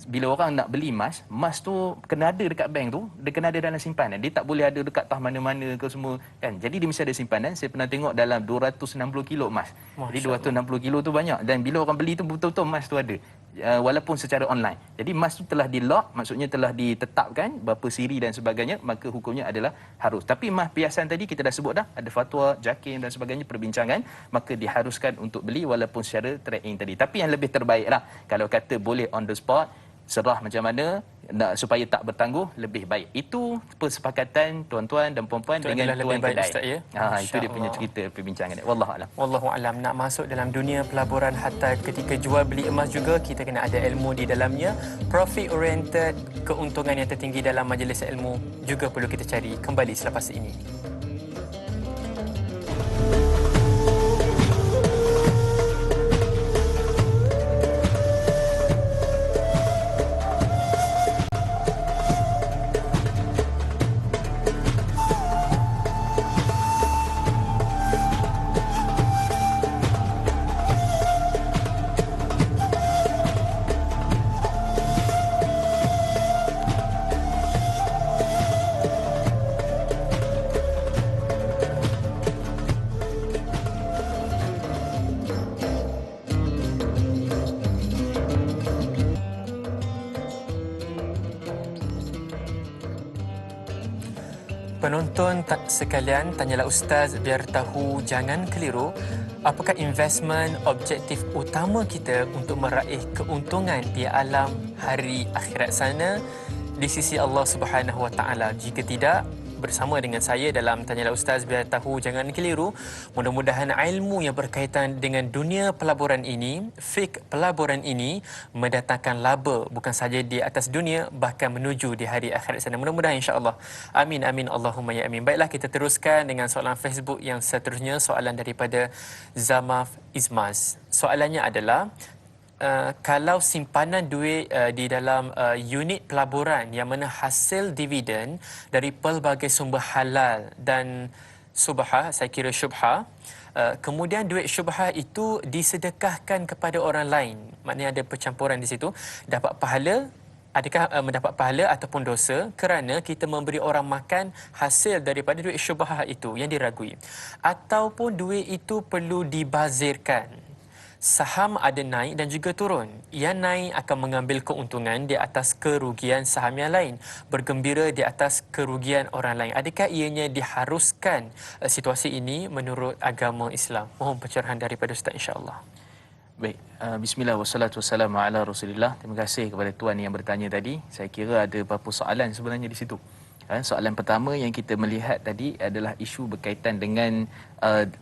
bila orang nak beli emas tu kena ada dekat bank tu, dia kena ada dalam simpanan. Dia tak boleh ada dekat tah mana-mana ke semua kan. Jadi dia mesti ada simpanan. Saya pernah tengok dalam 260 kilo emas. Jadi 260 kilo tu banyak, dan bila orang beli tu betul-betul emas tu ada. Walaupun secara online. Jadi emas tu telah di-lock, maksudnya telah ditetapkan berapa siri dan sebagainya, maka hukumnya adalah harus. Tapi emas perhiasan tadi kita dah sebut dah, ada fatwa JAKIM dan sebagainya perbincangan, maka diharuskan untuk beli walaupun secara trade-in tadi. Tapi yang lebih terbaiklah kalau kata boleh on the spot, serah macam mana supaya tak bertangguh, lebih baik. Itu persepakatan tuan-tuan dan puan-puan itu dengan tuan kedai. Ustaz, ya? Itu dia punya cerita perbincangan. Wallahu alam. Wallahu alam. Nak masuk dalam dunia pelaburan hatta ketika jual beli emas juga kita kena ada ilmu di dalamnya. Profit oriented, keuntungan yang tertinggi dalam majlis ilmu juga perlu kita cari. Kembali selepas ini. Penonton sekalian, tanyalah Ustaz biar tahu, jangan keliru. Apakah investment objektif utama kita untuk meraih keuntungan di alam hari akhirat sana di sisi Allah Subhanahu Wa Taala? Jika tidak, bersama dengan saya dalam Tanyalah Ustaz biar tahu, jangan keliru. Mudah-mudahan ilmu yang berkaitan dengan dunia pelaburan ini, fik pelaburan ini, mendatangkan laba bukan saja di atas dunia, bahkan menuju di hari akhirat sana. Mudah-mudahan insya-Allah. Amin amin Allahumma ya amin. Baiklah, kita teruskan dengan soalan Facebook yang seterusnya, soalan daripada Zamaf Izmaz. Soalannya adalah, kalau simpanan duit di dalam unit pelaburan yang mana hasil dividen dari pelbagai sumber halal dan subha, saya kira syubha, kemudian duit syubha itu disedekahkan kepada orang lain, maknanya ada percampuran di situ, dapat pahala, adakah mendapat pahala ataupun dosa kerana kita memberi orang makan hasil daripada duit syubha itu yang diragui, ataupun duit itu perlu dibazirkan? Saham ada naik dan juga turun. Yang naik akan mengambil keuntungan di atas kerugian saham yang lain, bergembira di atas kerugian orang lain. Adakah ianya diharuskan situasi ini menurut agama Islam? Mohon pencerahan daripada Ustaz, insya-Allah. Baik, bismillah wassalatu wassalamu ala Rasulillah. Terima kasih kepada tuan yang bertanya tadi. Saya kira ada beberapa soalan sebenarnya di situ. Soalan pertama yang kita melihat tadi adalah isu berkaitan dengan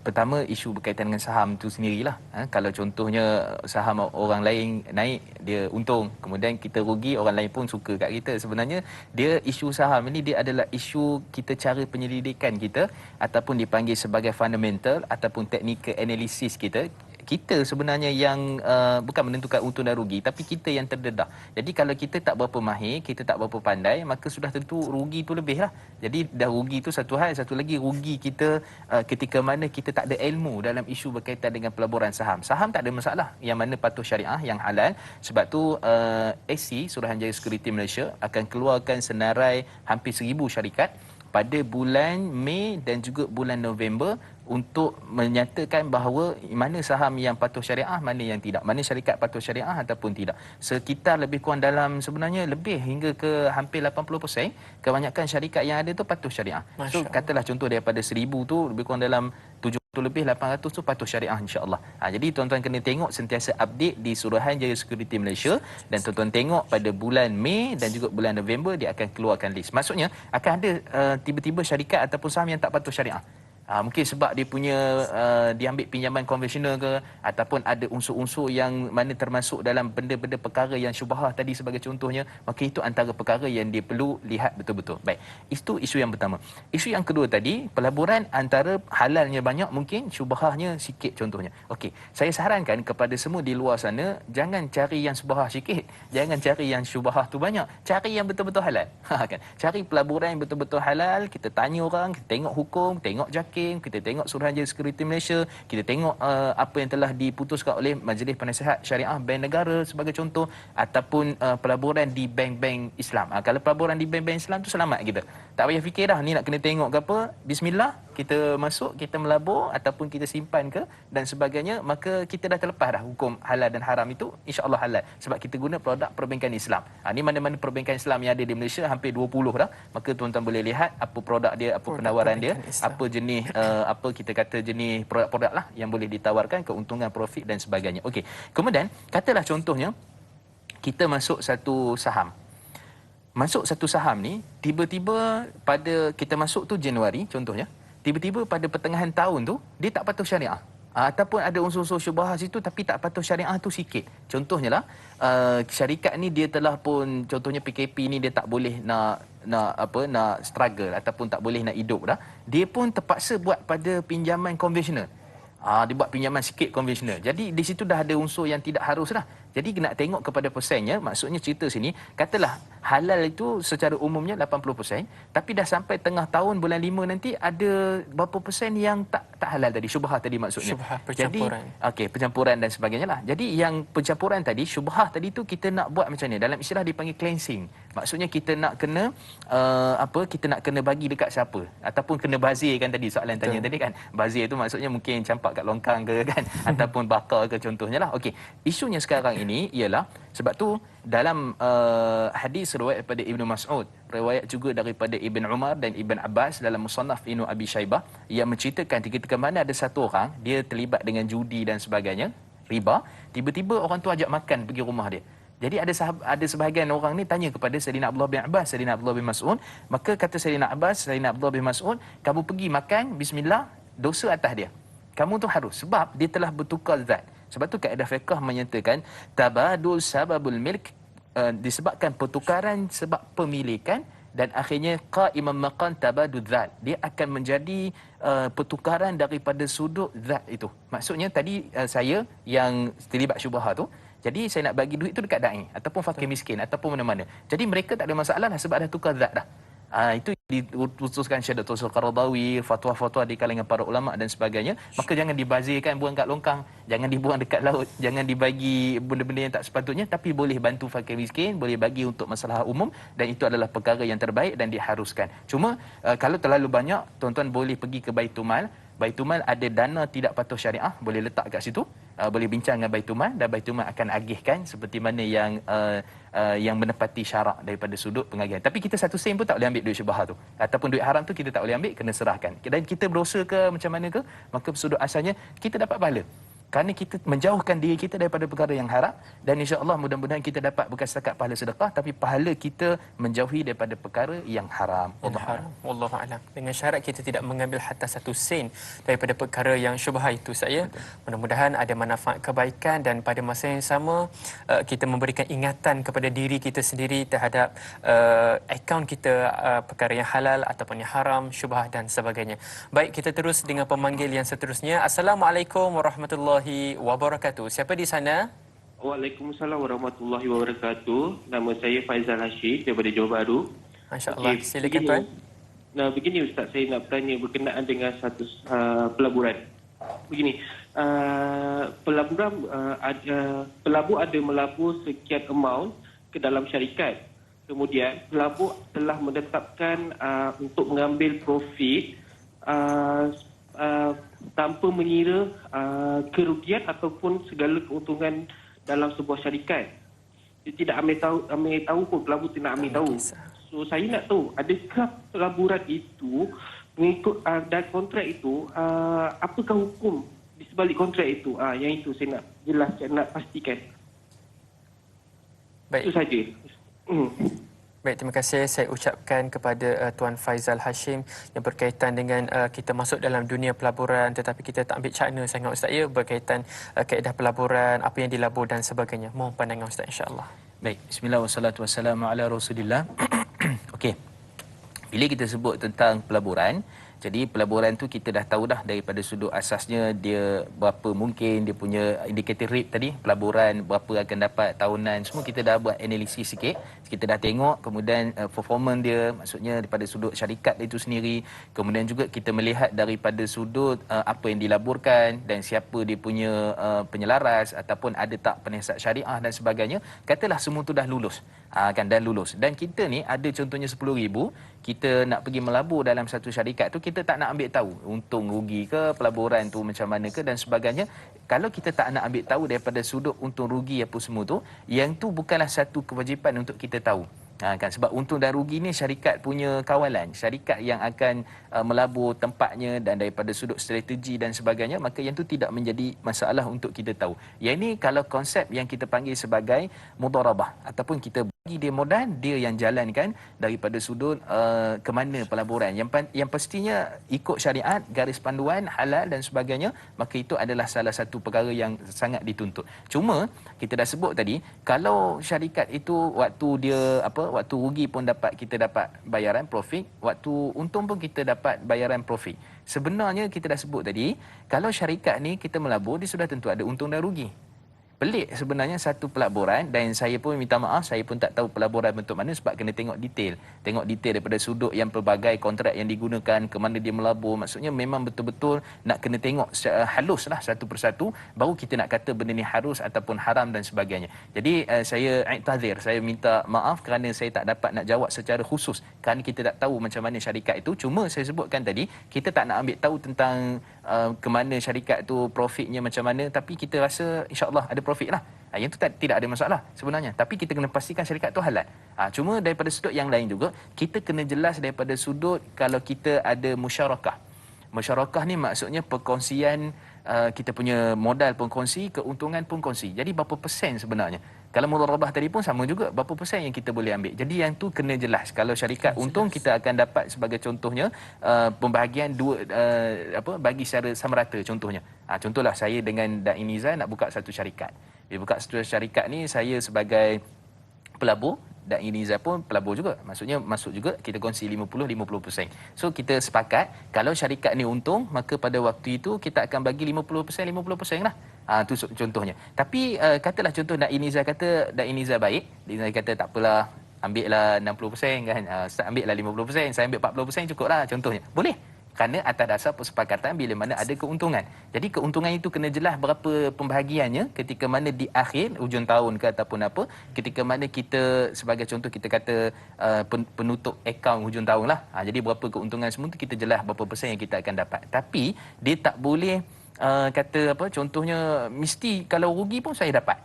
pertama isu berkaitan dengan saham tu sendirilah. Kalau contohnya saham orang lain naik, dia untung, kemudian kita rugi, orang lain pun suka kat kita. Sebenarnya dia isu saham ini dia adalah isu kita cara penyelidikan kita ataupun dipanggil sebagai fundamental ataupun technical analysis kita. Kita sebenarnya yang bukan menentukan untung dan rugi, tapi kita yang terdedah. Jadi kalau kita tak berapa mahir, kita tak berapa pandai, maka sudah tentu rugi tu lebih lah. Jadi dah rugi tu satu hal, satu lagi rugi kita ketika mana kita tak ada ilmu dalam isu berkaitan dengan pelaburan saham. Saham tak ada masalah, yang mana patuh syariah, yang halal. Sebab tu SC, Suruhanjaya Security Malaysia akan keluarkan senarai hampir 1,000 syarikat pada bulan Mei dan juga bulan November untuk menyatakan bahawa mana saham yang patuh syariah, mana yang tidak, mana syarikat patuh syariah ataupun tidak. Sekitar lebih kurang dalam sebenarnya lebih hingga ke hampir 80% kebanyakan syarikat yang ada tu patuh syariah. So katalah contoh daripada 1,000 tu lebih kurang dalam 700 lebih 800 tu patuh syariah, insya-Allah. Jadi tuan-tuan kena tengok sentiasa update di Suruhanjaya Security Malaysia, dan tuan-tuan tengok pada bulan Mei dan juga bulan November dia akan keluarkan list. Maksudnya akan ada tiba-tiba syarikat ataupun saham yang tak patuh syariah. Mungkin sebab dia punya diambil pinjaman konvensional ke, ataupun ada unsur-unsur yang mana termasuk dalam benda-benda perkara yang syubhah tadi sebagai contohnya, maka itu antara perkara yang dia perlu lihat betul-betul. Baik, itu isu yang pertama. Isu yang kedua tadi, pelaburan antara halalnya banyak, mungkin syubhahnya sikit contohnya. Okey, saya sarankan kepada semua di luar sana, jangan cari yang syubhah sikit, jangan cari yang syubhah tu banyak, cari yang betul-betul halal. Kan? Cari pelaburan yang betul-betul halal, kita tanya orang, kita tengok hukum, tengok JAKIM, kita tengok Suruhanjaya Security Malaysia, kita tengok apa yang telah diputuskan oleh Majlis Penasihat Syariah Bank Negara sebagai contoh, ataupun pelaburan di bank-bank Islam. Kalau pelaburan di bank-bank Islam tu selamat kita. Tak payah fikir dah ni nak kena tengok ke apa. Bismillah, kita masuk, kita melabur ataupun kita simpan ke dan sebagainya, maka kita dah terlepas dah hukum halal dan haram itu, insya-Allah halal sebab kita guna produk perbankan Islam. Ni mana-mana perbankan Islam yang ada di Malaysia hampir 20 dah. Maka tuan-tuan boleh lihat apa produk dia, apa penawaran dia, apa jenis apa kita kata jenis produk-produk lah yang boleh ditawarkan, keuntungan, profit dan sebagainya. Okey. Kemudian katalah contohnya kita masuk satu saham. Masuk satu saham ni tiba-tiba pada kita masuk tu Januari contohnya, tiba-tiba pada pertengahan tahun tu dia tak patuh syariah. Ataupun ada unsur-unsur syubhah situ tapi tak patuh syariah tu sikit. Contohnya lah syarikat ni dia telah pun contohnya PKP ni dia tak boleh nak struggle ataupun tak boleh nak hidup dah. Dia pun terpaksa buat pada pinjaman konvensional. Dia buat pinjaman sikit konvensional. Jadi di situ dah ada unsur yang tidak harus dah. Jadi nak tengok kepada persennya. Maksudnya cerita sini, katalah halal itu secara umumnya 80%, tapi dah sampai tengah tahun bulan 5 nanti ada berapa persen yang tak halal tadi, syubhah tadi maksudnya. Syubhah, percampuran. Jadi percampuran dan sebagainya lah. Jadi yang percampuran tadi, syubhah tadi tu kita nak buat macam ni. Dalam istilah dipanggil cleansing. Maksudnya kita nak kena kita nak kena bagi dekat siapa, ataupun kena bazir kan tadi soalan tanya tadi kan. Bazir tu maksudnya mungkin campak kat longkang ke kan, ataupun bakar ke contohnya lah. Okey, isunya sekarang ini ialah sebab tu dalam hadis riwayat daripada Ibnu Mas'ud, riwayat juga daripada Ibn Umar dan Ibn Abbas dalam Musannaf Ibnu Abi Shaybah, yang menceritakan ketika mana ada satu orang dia terlibat dengan judi dan sebagainya, riba, tiba-tiba orang tu ajak makan pergi rumah dia. Jadi ada sebahagian orang ni tanya kepada Sayyidina Abdullah bin Abbas, Sayyidina Abdullah bin Mas'ud, maka kata Sayyidina Abbas, Sayyidina Abdullah bin Mas'ud, kamu pergi makan bismillah, dosa atas dia. Kamu tu harus, sebab dia telah bertukar zat. Sebab tu kaedah fiqh menyatakan tabadul sababul milk, disebabkan pertukaran sebab pemilikan, dan akhirnya qa'iman maqam tabadul zat, dia akan menjadi pertukaran daripada sudut zat itu. Maksudnya tadi saya yang terlibat syubhah tu, jadi saya nak bagi duit tu dekat dai ataupun fakir miskin ataupun mana-mana. Jadi mereka tak ada masalah lah sebab dah tukar zat dah. Itu diputuskan Syekh Dr. Qaradawi, fatwa-fatwa di kalangan para ulama dan sebagainya. Maka jangan dibazirkan buang kat longkang, jangan dibuang dekat laut, jangan dibagi benda-benda yang tak sepatutnya, tapi boleh bantu fakir miskin, boleh bagi untuk masalah umum, dan itu adalah perkara yang terbaik dan diharuskan. Cuma kalau terlalu banyak, tuan-tuan boleh pergi ke Baitul Mal. Baitul Mal ada dana tidak patuh syariah, boleh letak kat situ. boleh bincang dengan Baitul Mal dan Baitul Mal akan agihkan seperti mana yang menepati syarak daripada sudut pengagihan. Tapi kita satu sen pun tak boleh ambil duit syubhah tu. Ataupun duit haram tu kita tak boleh ambil, kena serahkan. Dan kita berdosa ke macam mana ke, maka sudut asalnya kita dapat pahala. Kerana kita menjauhkan diri kita daripada perkara yang haram, dan insya-Allah mudah-mudahan kita dapat bukan setakat pahala sedekah tapi pahala kita menjauhi daripada perkara yang haram. Allah haram. Wallahu a'lam. Dengan syarat kita tidak mengambil hatta satu sen daripada perkara yang syubhah itu saya. Mudah-mudahan ada manfaat kebaikan dan pada masa yang sama kita memberikan ingatan kepada diri kita sendiri terhadap akaun kita perkara yang halal ataupun yang haram, syubhah dan sebagainya. Baik, kita terus dengan pemanggil yang seterusnya. Assalamualaikum warahmatullahi wabarakatuh. Siapa di sana? Waalaikumsalam warahmatullahi wabarakatuh. Nama saya Faizal Hashim daripada Johor Bahru. Masya-Allah. Okey, Silakan tuan. Begini Ustaz, saya nak bertanya berkenaan dengan satu pelaburan. Begini, pelabur ada melabur sekian amount ke dalam syarikat. Kemudian pelabur telah menetapkan untuk mengambil profit tanpa mengira kerugian ataupun segala keuntungan dalam sebuah syarikat. Dia tidak ambil tahu pun, pelabur tidak ambil tahu. So saya nak tahu, adakah pelaburan itu mengikut dan kontrak itu, apakah hukum di sebalik kontrak itu? Yang itu saya nak jelaskan, nak pastikan. Baik. Itu saja. Baik, terima kasih saya ucapkan kepada Tuan Faizal Hashim yang berkaitan dengan kita masuk dalam dunia pelaburan tetapi kita tak ambil cakna sangat Ustaz ya, berkaitan kaedah pelaburan, apa yang dilabur dan sebagainya. Mohon pandangan Ustaz insya-Allah. Baik, bismillah wassalatu wassalamu ala Rasulillah. Okey. Bila kita sebut tentang pelaburan, jadi pelaburan tu kita dah tahu dah daripada sudut asasnya dia berapa mungkin dia punya indikator rate tadi, pelaburan berapa akan dapat tahunan, semua kita dah buat analisis sikit. Kita dah tengok kemudian performance dia, maksudnya daripada sudut syarikat itu sendiri, kemudian juga kita melihat daripada sudut apa yang dilaburkan dan siapa dia punya penyelaras ataupun ada tak penasihat syariah dan sebagainya. Katalah semua tu dah lulus. Kan dah lulus. Dan kita ni ada contohnya 10,000, kita nak pergi melabur dalam satu syarikat tu, kita tak nak ambil tahu untung rugi ke, pelaburan tu macam mana ke dan sebagainya. Kalau kita tak nak ambil tahu daripada sudut untung rugi apa semua tu, yang tu bukanlah satu kewajipan untuk kita tahu. Kan sebab untung dan rugi ni syarikat punya kawalan, syarikat yang akan melabur tempatnya dan daripada sudut strategi dan sebagainya, maka yang tu tidak menjadi masalah untuk kita tahu. Yang ini kalau konsep yang kita panggil sebagai mudharabah ataupun kita bagi dia modal, dia yang jalankan daripada sudut ke mana pelaburan. Yang pastinya ikut syariat, garis panduan halal dan sebagainya, maka itu adalah salah satu perkara yang sangat dituntut. Cuma kita dah sebut tadi, kalau syarikat itu waktu dia waktu rugi pun kita dapat bayaran profit, waktu untung pun kita dapat bayaran profit. Sebenarnya kita dah sebut tadi, kalau syarikat ni kita melabur, dia sudah tentu ada untung dan rugi. Pelik sebenarnya satu pelaburan, dan saya pun minta maaf, saya pun tak tahu pelaburan bentuk mana sebab kena tengok detail. Tengok detail daripada sudut yang pelbagai kontrak yang digunakan, ke mana dia melabur. Maksudnya memang betul-betul nak kena tengok halus lah satu persatu, baru kita nak kata benda ni harus ataupun haram dan sebagainya. Jadi saya i'tazir, saya minta maaf kerana saya tak dapat nak jawab secara khusus kerana kita tak tahu macam mana syarikat itu. Cuma saya sebutkan tadi, kita tak nak ambil tahu tentang ke mana syarikat tu profitnya macam mana, tapi kita rasa insya-Allah ada profit lah. Yang tu tidak ada masalah sebenarnya. Tapi kita kena pastikan syarikat tu halal. Cuma daripada sudut yang lain juga, kita kena jelas daripada sudut kalau kita ada musyarakah. Musyarakah ni maksudnya perkongsian, kita punya modal pun kongsi, keuntungan pun kongsi. Jadi berapa persen sebenarnya? Kalau mudharabah tadi pun sama juga, berapa persen yang kita boleh ambil. Jadi yang tu kena jelas. Kalau syarikat untung, kita akan dapat sebagai contohnya pembahagian bagi secara sama rata contohnya. Contohlah saya dengan Da'i Nizar nak buka satu syarikat. Bila buka satu syarikat ni, saya sebagai pelabur, Da'i Nizar pun pelabur juga. Maksudnya masuk juga, kita kongsi 50% So kita sepakat kalau syarikat ni untung, maka pada waktu itu kita akan bagi 50% lah. Tu contohnya. Tapi katalah contoh Da'i Nizar kata, Da'i Nizar baik, Da'i Nizar kata tak apalah, ambil lah 60% kan, Ustaz ambil lah 50%, saya ambil 40% cukup lah contohnya. Boleh. Kerana atas dasar persepakatan bila mana ada keuntungan. Jadi keuntungan itu kena jelas berapa pembahagiannya ketika mana di akhir hujung tahun ke ataupun apa, ketika mana kita sebagai contoh kita kata penutup akaun hujung tahun lah. Jadi berapa keuntungan semua tu kita jelas berapa persen yang kita akan dapat. Tapi dia tak boleh kata apa, contohnya mesti kalau rugi pun saya dapat.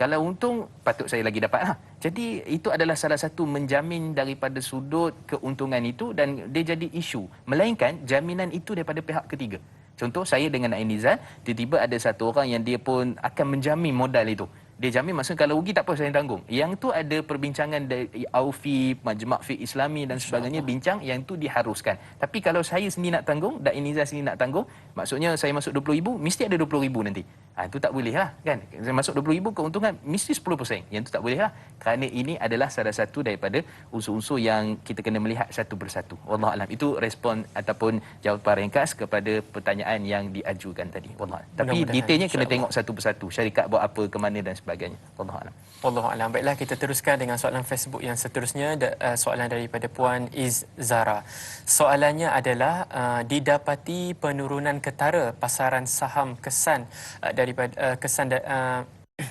Kalau untung patut saya lagi dapat lah. Jadi itu adalah salah satu menjamin daripada sudut keuntungan itu dan dia jadi isu. Melainkan jaminan itu daripada pihak ketiga. Contoh saya dengan Ainizal, tiba-tiba ada satu orang yang dia pun akan menjamin modal itu. Dia jamin maksudnya kalau rugi tak apa saya tanggung. Yang tu ada perbincangan dari AUFI, Majma' Fiqh Islami dan sebagainya bincang yang tu diharuskan. Tapi kalau saya sendiri nak tanggung dan Ainizal sendiri nak tanggung, maksudnya saya masuk 20,000 mesti ada 20,000 nanti. Itu tak boleh lah kan. Saya masuk 20,000 keuntungan mesti 10%. Yang tu tak boleh lah. Kerana ini adalah salah satu daripada unsur-unsur yang kita kena melihat satu persatu. Wallahualam. Itu respon ataupun jawapan ringkas kepada pertanyaan yang diajukan tadi. Wallahualam. Tapi detailnya kena tengok satu persatu. Syarikat buat apa, ke mana dan sebagainya. Wallahualam. Wallahualam. Baiklah, kita teruskan dengan soalan Facebook yang seterusnya. Soalan daripada Puan Izzara. Soalannya adalah didapati penurunan ketara pasaran saham kesan daripada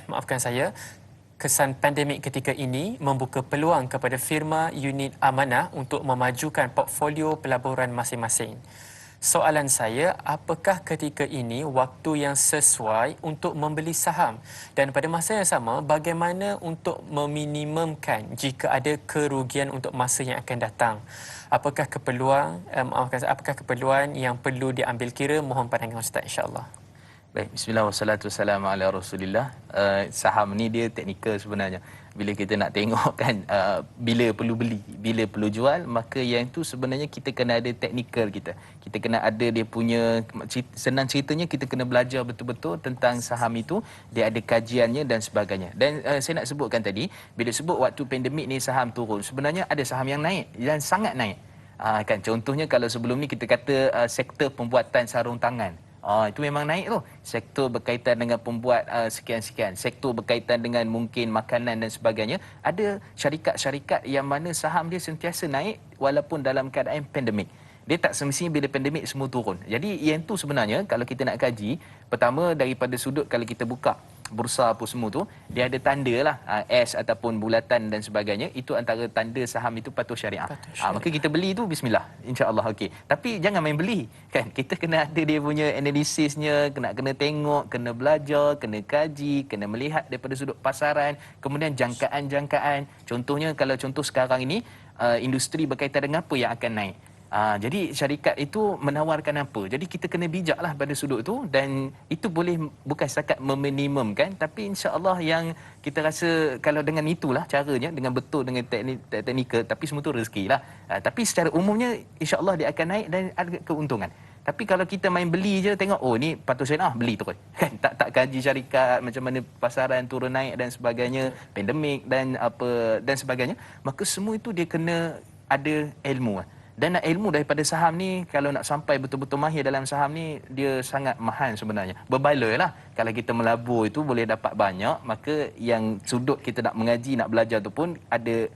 maafkan saya, kesan pandemik ketika ini membuka peluang kepada firma unit amanah untuk memajukan portfolio pelaburan masing-masing. Soalan saya, apakah ketika ini waktu yang sesuai untuk membeli saham? Dan pada masa yang sama, bagaimana untuk meminimumkan jika ada kerugian untuk masa yang akan datang? Apakah keperluan yang perlu diambil kira? Mohon pandangan Ustaz, insya-Allah. Baik, bismillah wassalatu wassalamu ala rasulillah. Saham ni dia teknikal sebenarnya. Bila kita nak tengok kan bila perlu beli, bila perlu jual, maka yang tu sebenarnya kita kena ada teknikal kita. Kita kena ada dia punya, senang ceritanya kita kena belajar betul-betul tentang saham itu, dia ada kajiannya dan sebagainya. Dan saya nak sebutkan tadi, bila sebut waktu pandemik ni saham turun, sebenarnya ada saham yang naik dan sangat naik. Kan contohnya kalau sebelum ni kita kata sektor pembuatan sarung tangan. Itu memang naik tu. Sektor berkaitan dengan pembuat sekian-sekian. Sektor berkaitan dengan mungkin makanan dan sebagainya. Ada syarikat-syarikat yang mana saham dia sentiasa naik walaupun dalam keadaan pandemik. Dia tak semestinya bila pandemik semua turun. Jadi yang tu sebenarnya kalau kita nak kaji, pertama daripada sudut kalau kita buka bursa apa semua tu, dia ada tanda lah S ataupun bulatan dan sebagainya. Itu antara tanda saham itu patuh syariah. Maka kita beli tu bismillah, insya-Allah okey. Tapi jangan main beli kan. Kita kena ada dia punya analisisnya, kena tengok, kena belajar, kena kaji, kena melihat daripada sudut pasaran, kemudian jangkaan-jangkaan. Contohnya kalau contoh sekarang ini industri berkaitan dengan apa yang akan naik. Jadi syarikat itu menawarkan apa. Jadi kita kena bijaklah pada sudut itu dan itu boleh bukan setakat meminimumkan, tapi insya-Allah yang kita rasa kalau dengan itulah caranya, dengan betul, dengan teknikal, tapi semua tu rezekilah. Tapi secara umumnya insya-Allah dia akan naik dan ada keuntungan. Tapi kalau kita main beli je, tengok ni patut syariah, beli terus. Kan tak kaji syarikat macam mana pasaran turun naik dan sebagainya, pandemik dan apa dan sebagainya, maka semua itu dia kena ada ilmu. Dan ilmu daripada saham ni, kalau nak sampai betul-betul mahir dalam saham ni, dia sangat mahal sebenarnya. Berbaloi lah. Kalau kita melabur itu boleh dapat banyak, maka yang sudut kita nak mengaji, nak belajar tu pun ada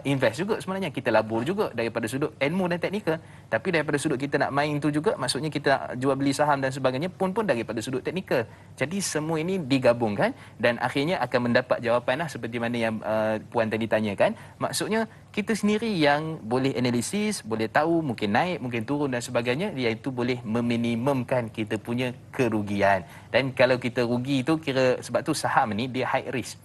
invest juga sebenarnya. Kita labur juga daripada sudut ilmu dan teknikal. Tapi daripada sudut kita nak main tu juga, maksudnya kita nak jual beli saham dan sebagainya pun daripada sudut teknikal. Jadi semua ini digabungkan dan akhirnya akan mendapat jawapan lah seperti mana yang Puan tadi tanyakan. Maksudnya kita sendiri yang boleh analisis, boleh tahu mungkin naik, mungkin turun dan sebagainya, iaitu boleh meminimumkan kita punya kerugian. Dan kalau kita rugi itu kira, sebab tu saham ni dia high risk.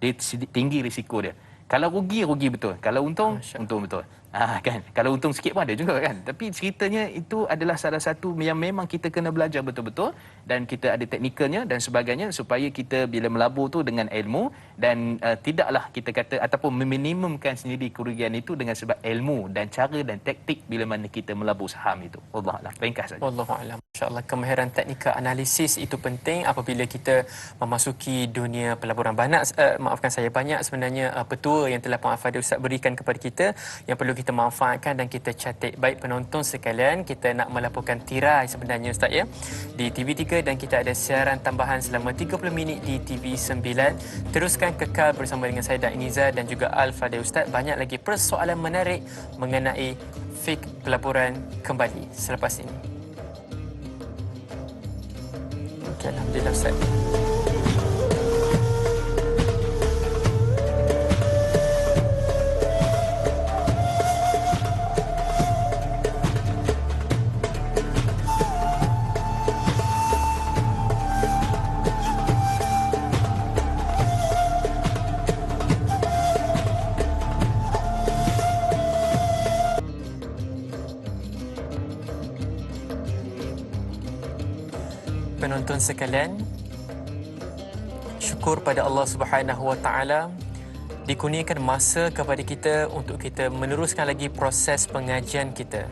Dia tinggi risiko dia. Kalau rugi betul. Kalau untung betul. Kan. Kalau untung sikit pun ada juga kan. Tapi ceritanya itu adalah salah satu yang memang kita kena belajar betul-betul dan kita ada teknikalnya dan sebagainya supaya kita bila melabur tu dengan ilmu dan tidaklah kita kata ataupun meminimumkan sendiri kerugian itu dengan sebab ilmu dan cara dan taktik bila mana kita melabur saham itu. Wallahualam. Ringkas saja. Wallahualam. Insya-Allah kemahiran teknikal analisis itu penting apabila kita memasuki dunia pelaburan. Maafkan saya, banyak sebenarnya petua yang telah Puan Al-Fadhil Ustaz berikan kepada kita yang perlu kita manfaatkan dan kita catat. Baik penonton sekalian, kita nak melaporkan tirai sebenarnya Ustaz ya di TV3 dan kita ada siaran tambahan selama 30 minit di TV9. Teruskan kekal bersama dengan saya dan Iniza dan juga Al-Fadhil Ustaz. Banyak lagi persoalan menarik mengenai fiqh pelaburan kembali selepas ini. Okay, alhamdulillah Ustaz. penonton sekalian, syukur pada Allah Subhanahu Wa Taala dikurniakan masa kepada kita untuk kita meneruskan lagi proses pengajian kita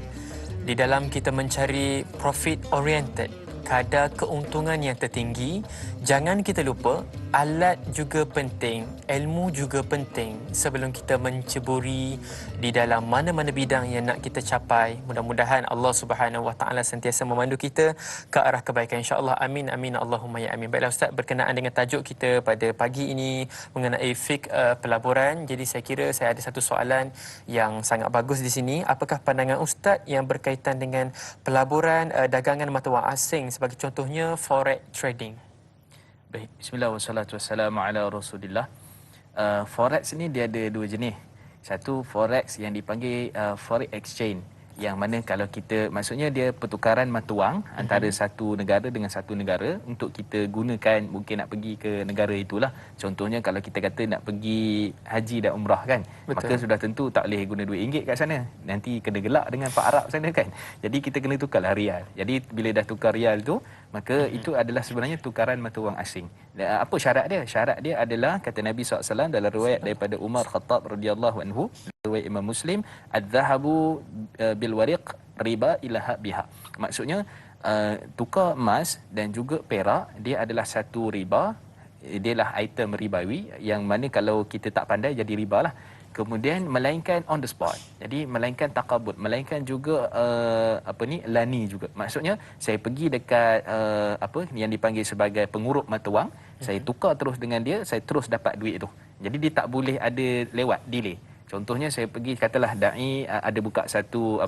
di dalam kita mencari profit oriented, kadar keuntungan yang tertinggi. Jangan kita lupa alat juga penting, ilmu juga penting sebelum kita menceburi di dalam mana-mana bidang yang nak kita capai. Mudah-mudahan Allah Subhanahu Wa Taala sentiasa memandu kita ke arah kebaikan, insya-Allah. Amin amin Allahumma ya amin. Baiklah Ustaz, berkenaan dengan tajuk kita pada pagi ini mengenai fiqh pelaburan. Jadi saya kira saya ada satu soalan yang sangat bagus di sini. Apakah pandangan Ustaz yang berkaitan dengan pelaburan dagangan mata wang asing, sebagai contohnya forex trading? Baik, bismillah wassalatu wassalamu ala rasulillah. Forex ni dia ada dua jenis. Satu forex yang dipanggil forex exchange, yang mana kalau kita, maksudnya dia pertukaran mata wang antara satu negara dengan satu negara untuk kita gunakan, mungkin nak pergi ke negara itulah. Contohnya kalau kita kata nak pergi haji dan umrah kan, betul, maka sudah tentu tak boleh guna duit ringgit kat sana, nanti kena gelak dengan Pak Arab sana kan. Jadi kita kena tukarlah rial. Jadi bila dah tukar rial tu, maka itu adalah sebenarnya tukaran mata wang asing. Dan apa syarat dia? Syarat dia adalah, kata Nabi SAW dalam riwayat daripada Umar Khattab radhiyallahu anhu, riwayat Imam Muslim, "Adz-dzahabu bil wariq riba ila biha." Maksudnya tukar emas dan juga perak, dia adalah satu riba, dialah item ribawi yang mana kalau kita tak pandai jadi riba lah. Kemudian melainkan on the spot. Jadi melainkan takabut, melainkan juga lani juga. Maksudnya saya pergi dekat yang dipanggil sebagai pengurup mata wang, saya tukar terus dengan dia, saya terus dapat duit tu. Jadi dia tak boleh ada lewat, delay. Contohnya saya pergi, katalah dai ada buka satu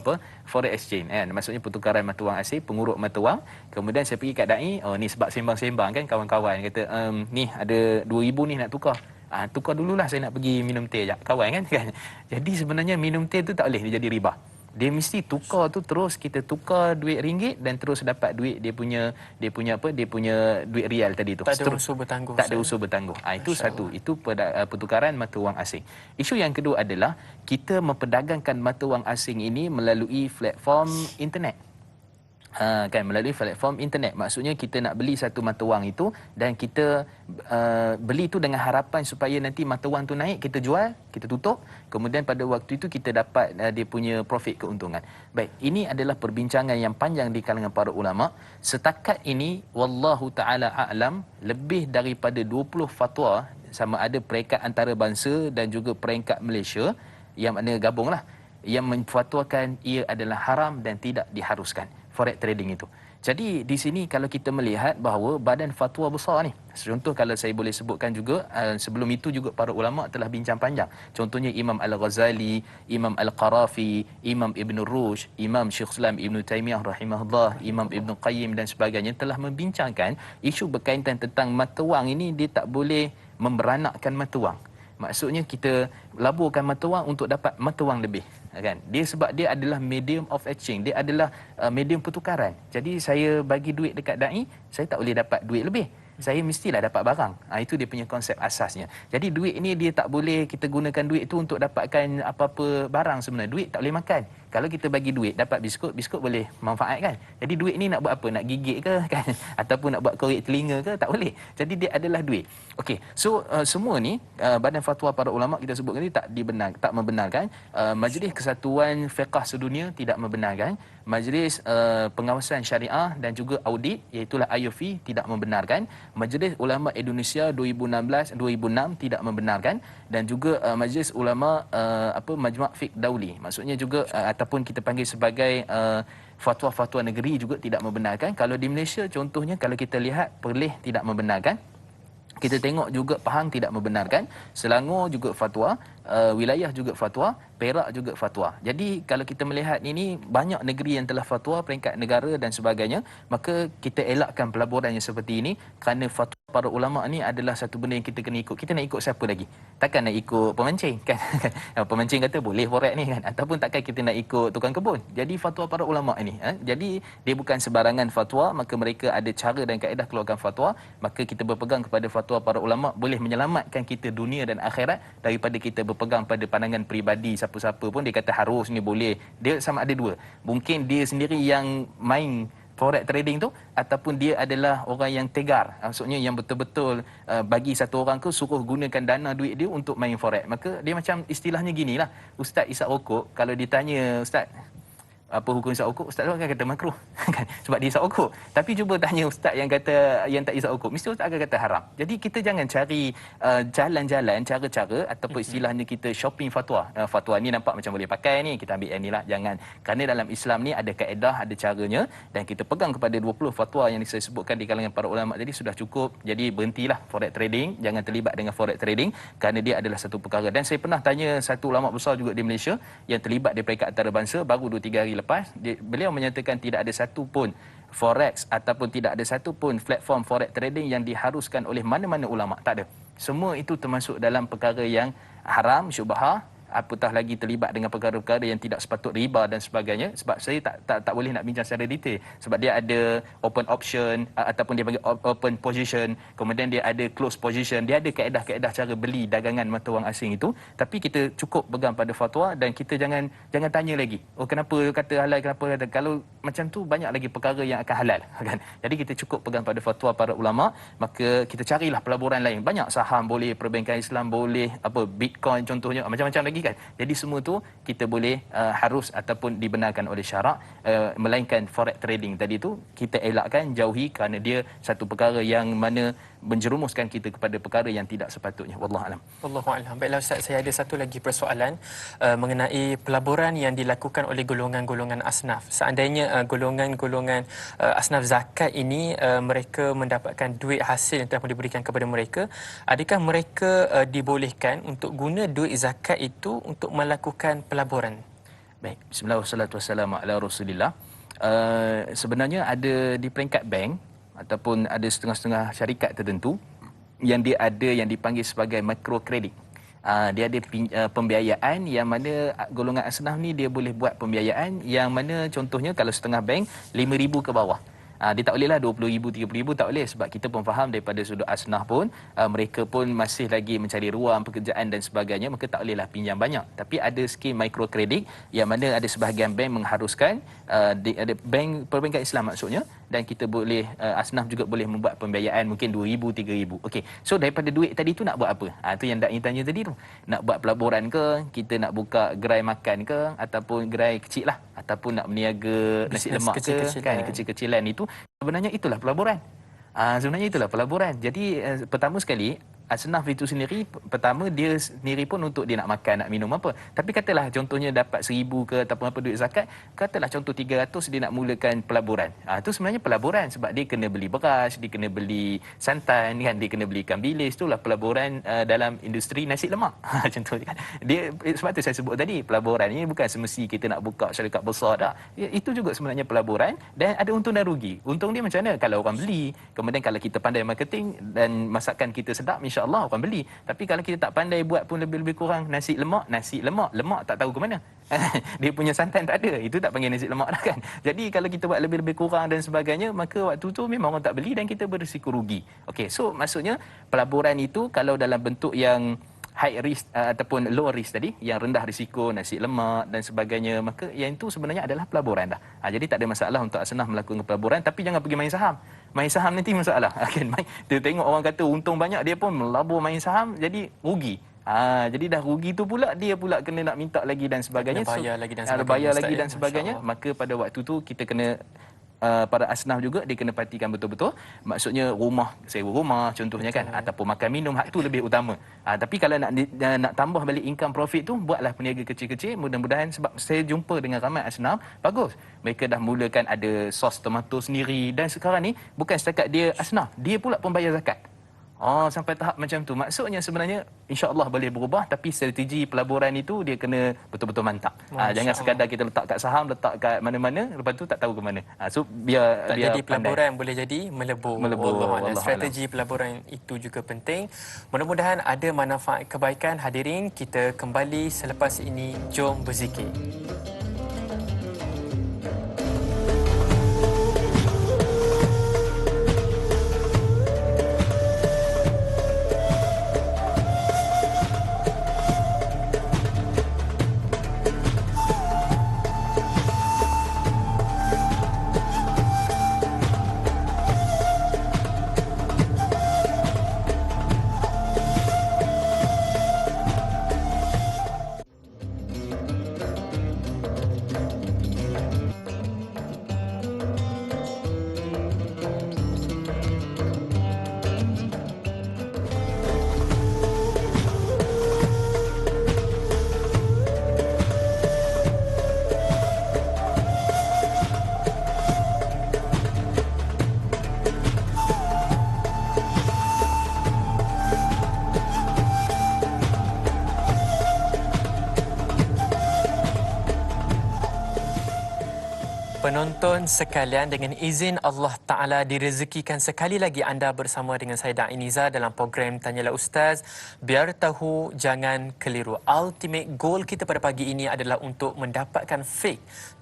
forex exchange kan, maksudnya pertukaran mata wang asing, pengurup mata wang. Kemudian saya pergi kat dai, ni sebab sembang-sembang kan, kawan-kawan kata ni ada 2,000 ni nak tukar. Tukar dululah, saya nak pergi minum teh jap kawan kan. Jadi sebenarnya minum teh tu tak boleh dia jadi riba. Dia mesti tukar tu terus, kita tukar duit ringgit dan terus dapat duit dia punya duit rial tadi tu. Tak ada unsur bertangguh. Tak ada unsur bertangguh. Itu satu. Itu pertukaran mata wang asing. Isu yang kedua adalah kita memperdagangkan mata wang asing ini melalui platform internet. Kan, melalui platform internet. Maksudnya kita nak beli satu mata wang itu dan kita beli tu dengan harapan supaya nanti mata wang tu naik, kita jual, kita tutup, kemudian pada waktu itu kita dapat dia punya profit, keuntungan. Baik, ini adalah perbincangan yang panjang di kalangan para ulama. Setakat ini wallahu taala a'lam, lebih daripada 20 fatwa, sama ada peringkat antarabangsa dan juga peringkat Malaysia, yang mana gabunglah, yang memfatwakan ia adalah haram dan tidak diharuskan forex trading itu. Jadi di sini kalau kita melihat bahawa badan fatwa besar ni, contoh kalau saya boleh sebutkan juga, sebelum itu juga para ulama telah bincang panjang. Contohnya Imam Al-Ghazali, Imam Al-Qarafi, Imam Ibn Rushd, Imam Syekh Islam Ibn Taymiyah rahimahullah, Imam Ibn Qayyim dan sebagainya telah membincangkan isu berkaitan tentang mata wang ini. Dia tak boleh memberanakkan mata wang. Maksudnya kita laburkan mata wang untuk dapat mata wang lebih kan. Dia sebab dia adalah medium of exchange, dia adalah medium pertukaran. Jadi saya bagi duit dekat dai, saya tak boleh dapat duit lebih, saya mestilah dapat barang. Itu dia punya konsep asasnya. Jadi duit ini dia tak boleh kita gunakan duit itu untuk dapatkan apa-apa barang sebenarnya. Duit tak boleh makan. Kalau kita bagi duit dapat biskut, biskut boleh manfaat kan. Jadi duit ni nak buat apa? Nak gigit ke kan? Ataupun nak buat korek telinga ke? Tak boleh. Jadi dia adalah duit. Okey. So semua ni badan fatwa para ulama kita sebutkan ni tak membenarkan. Majlis Kesatuan Fiqh Sedunia tidak membenarkan. Majlis Pengawasan Syariah dan juga Audit, iaitu IOFI, tidak membenarkan. Majlis Ulama Indonesia 2006 tidak membenarkan, dan juga Majlis Ulama Majma' Fiqh Dauli, maksudnya juga ataupun kita panggil sebagai fatwa-fatwa negeri juga tidak membenarkan. Kalau di Malaysia contohnya, kalau kita lihat Perlis tidak membenarkan, kita tengok juga Pahang tidak membenarkan, Selangor juga fatwa, wilayah juga fatwa, Perak juga fatwa. Jadi kalau kita melihat ini banyak negeri yang telah fatwa, peringkat negara dan sebagainya, maka kita elakkan pelaburan yang seperti ini, kerana fatwa para ulama ni adalah satu benda yang kita kena ikut. Kita nak ikut siapa lagi? Takkan nak ikut pemancing kan? Pemancing kata boleh forex ni kan, ataupun takkan kita nak ikut tukang kebun. Jadi fatwa para ulama ini jadi dia bukan sebarangan fatwa, maka mereka ada cara dan kaedah keluarkan fatwa. Maka kita berpegang kepada fatwa para ulama boleh menyelamatkan kita dunia dan akhirat, daripada kita berpegang pada pandangan peribadi siapa-siapa pun dia kata harus ni boleh. Dia sama ada dua. Mungkin dia sendiri yang main forex trading tu, ataupun dia adalah orang yang tegar, maksudnya yang betul-betul bagi satu orang ke suruh gunakan dana duit dia untuk main forex. Maka dia macam istilahnya ginilah, ustaz isap rokok, kalau ditanya ustaz apa hukum isap rokok, ustaz akan kata makruh kan, sebab dia isap rokok. Tapi cuba tanya ustaz yang kata yang tak isap rokok, mesti ustaz akan kata haram. Jadi kita jangan cari jalan-jalan, cara-cara ataupun istilahnya kita shopping fatwa. Fatwa ni nampak macam boleh pakai ni, kita ambil yang ni lah. Jangan. Kerana dalam Islam ni ada kaedah, ada caranya, dan kita pegang kepada 20 fatwa yang saya sebutkan di kalangan para ulama tadi sudah cukup. Jadi berhentilah forex trading, jangan terlibat dengan forex trading kerana dia adalah satu perkara. Dan saya pernah tanya satu ulama besar juga di Malaysia yang terlibat di peringkat antarabangsa baru 2-3 hari lepas, beliau menyatakan tidak ada satu pun forex ataupun tidak ada satu pun platform forex trading yang diharuskan oleh mana-mana ulama. Tak ada. Semua itu termasuk dalam perkara yang haram, syubhah, apatah lagi terlibat dengan perkara-perkara yang tidak sepatut riba dan sebagainya. Sebab saya tak boleh nak bincang secara detail, sebab dia ada open option ataupun dia panggil open position, kemudian dia ada close position, dia ada kaedah-kaedah cara beli dagangan mata wang asing itu. Tapi kita cukup pegang pada fatwa dan kita jangan tanya lagi, oh kenapa kata halal, kenapa kata, kalau macam tu banyak lagi perkara yang akan halal kan. Jadi kita cukup pegang pada fatwa para ulama, maka kita carilah pelaburan lain. Banyak saham boleh, perbankan Islam boleh, Bitcoin contohnya, macam-macam lagi kan. Jadi semua tu kita boleh harus ataupun dibenarkan oleh syarak, melainkan forex trading tadi tu kita elakkan, jauhi, kerana dia satu perkara yang mana menjerumuskan kita kepada perkara yang tidak sepatutnya. Wallahu alam. Wallahu alam. Baiklah Ustaz, saya ada satu lagi persoalan mengenai pelaburan yang dilakukan oleh golongan-golongan asnaf. Seandainya golongan-golongan asnaf zakat ini mereka mendapatkan duit hasil yang telah diberikan kepada mereka, adakah mereka dibolehkan untuk guna duit zakat itu untuk melakukan pelaburan? Baik, bismillah wassalatu wassalamu ala Rasulillah. Sebenarnya ada di peringkat bank ataupun ada setengah-setengah syarikat tertentu yang dia ada yang dipanggil sebagai microkredit. Dia ada pembiayaan yang mana golongan asnaf ni dia boleh buat pembiayaan yang mana contohnya kalau setengah bank 5,000 ke bawah. Dia tak bolehlah 20,000, 30,000, tak boleh, sebab kita pun faham daripada sudut asnaf pun mereka pun masih lagi mencari ruang pekerjaan dan sebagainya, maka tak bolehlah pinjam banyak. Tapi ada skim microkredit yang mana ada sebahagian bank mengharuskan, ada bank perbankan Islam maksudnya, dan kita boleh asnaf juga boleh membuat pembiayaan mungkin 2,000, 3,000. Okey. So daripada duit tadi tu nak buat apa? Tu yang Dak tanya tadi tu. Nak buat pelaburan ke, kita nak buka gerai makan ke, ataupun gerai kecil lah, ataupun nak berniaga nasi lemak ke, kan, kecil-kecilan itu. Sebenarnya itulah pelaburan. Sebenarnya itulah pelaburan. Jadi pertama sekali asnaf itu sendiri, pertama dia sendiri pun untuk dia nak makan, nak minum apa. Tapi katalah contohnya dapat 1,000 ke ataupun apa duit zakat, katalah contoh 300 dia nak mulakan pelaburan. Itu sebenarnya pelaburan, sebab dia kena beli beras, dia kena beli santan kan, dia kena beli ikan bilis. Itulah pelaburan dalam industri nasi lemak. Contoh kan. Dia sebab tu saya sebut tadi, pelaburan ini bukan semesti kita nak buka syarikat besar dah. Itu juga sebenarnya pelaburan, dan ada untung dan rugi. Untung dia macam mana? Kalau orang beli, kemudian kalau kita pandai marketing dan masakan kita sedap, insya-Allah orang beli. Tapi kalau kita tak pandai buat pun lebih-lebih kurang nasi lemak tak tahu ke mana. Dia punya santan tak ada, itu tak panggil nasi lemak dah kan. Jadi kalau kita buat lebih-lebih kurang dan sebagainya, maka waktu tu memang orang tak beli dan kita berisiko rugi. Okey, so maksudnya pelaburan itu kalau dalam bentuk yang high risk ataupun low risk tadi, yang rendah risiko, nasi lemak dan sebagainya, maka yang itu sebenarnya adalah pelaburan dah. Jadi tak ada masalah untuk asnaf melakukan pelaburan, tapi jangan pergi main saham. Main saham nanti masalah. Kan dia tengok orang kata untung banyak, dia pun melabur main saham, jadi rugi. Jadi dah rugi tu pula dia pula kena nak minta lagi dan sebagainya. Bayar lagi dan sebagainya. Bayar lagi dan sebagainya. Maka pada waktu tu kita kena para asnaf juga dia kena perhatikan betul-betul. Maksudnya rumah, sewa rumah contohnya kan, ataupun makan minum, hak tu lebih utama. Tapi kalau nak tambah balik income profit tu, buatlah peniaga kecil-kecil. Mudah-mudahan, sebab saya jumpa dengan ramai asnaf, bagus. Mereka dah mulakan ada sos tomato sendiri, dan sekarang ni bukan setakat dia asnaf, dia pula pembayar zakat. Sampai tahap macam tu. Maksudnya sebenarnya insya-Allah boleh berubah, tapi strategi pelaburan itu dia kena betul-betul mantap. Jangan sekadar kita letak kat saham, letak kat mana-mana, lepas tu tak tahu ke mana. So biar jadi pelaburan pandai. boleh jadi melebur. Allah Strategi pelaburan itu juga penting. Mudah-mudahan ada manfaat kebaikan. Hadirin, kita kembali selepas ini. Jom berzikir. Penonton sekalian, dengan izin Allah Ta'ala direzekikan sekali lagi anda bersama dengan saya Da'i Niza dalam program Tanyalah Ustaz. Biar tahu, jangan keliru. Ultimate goal kita pada pagi ini adalah untuk mendapatkan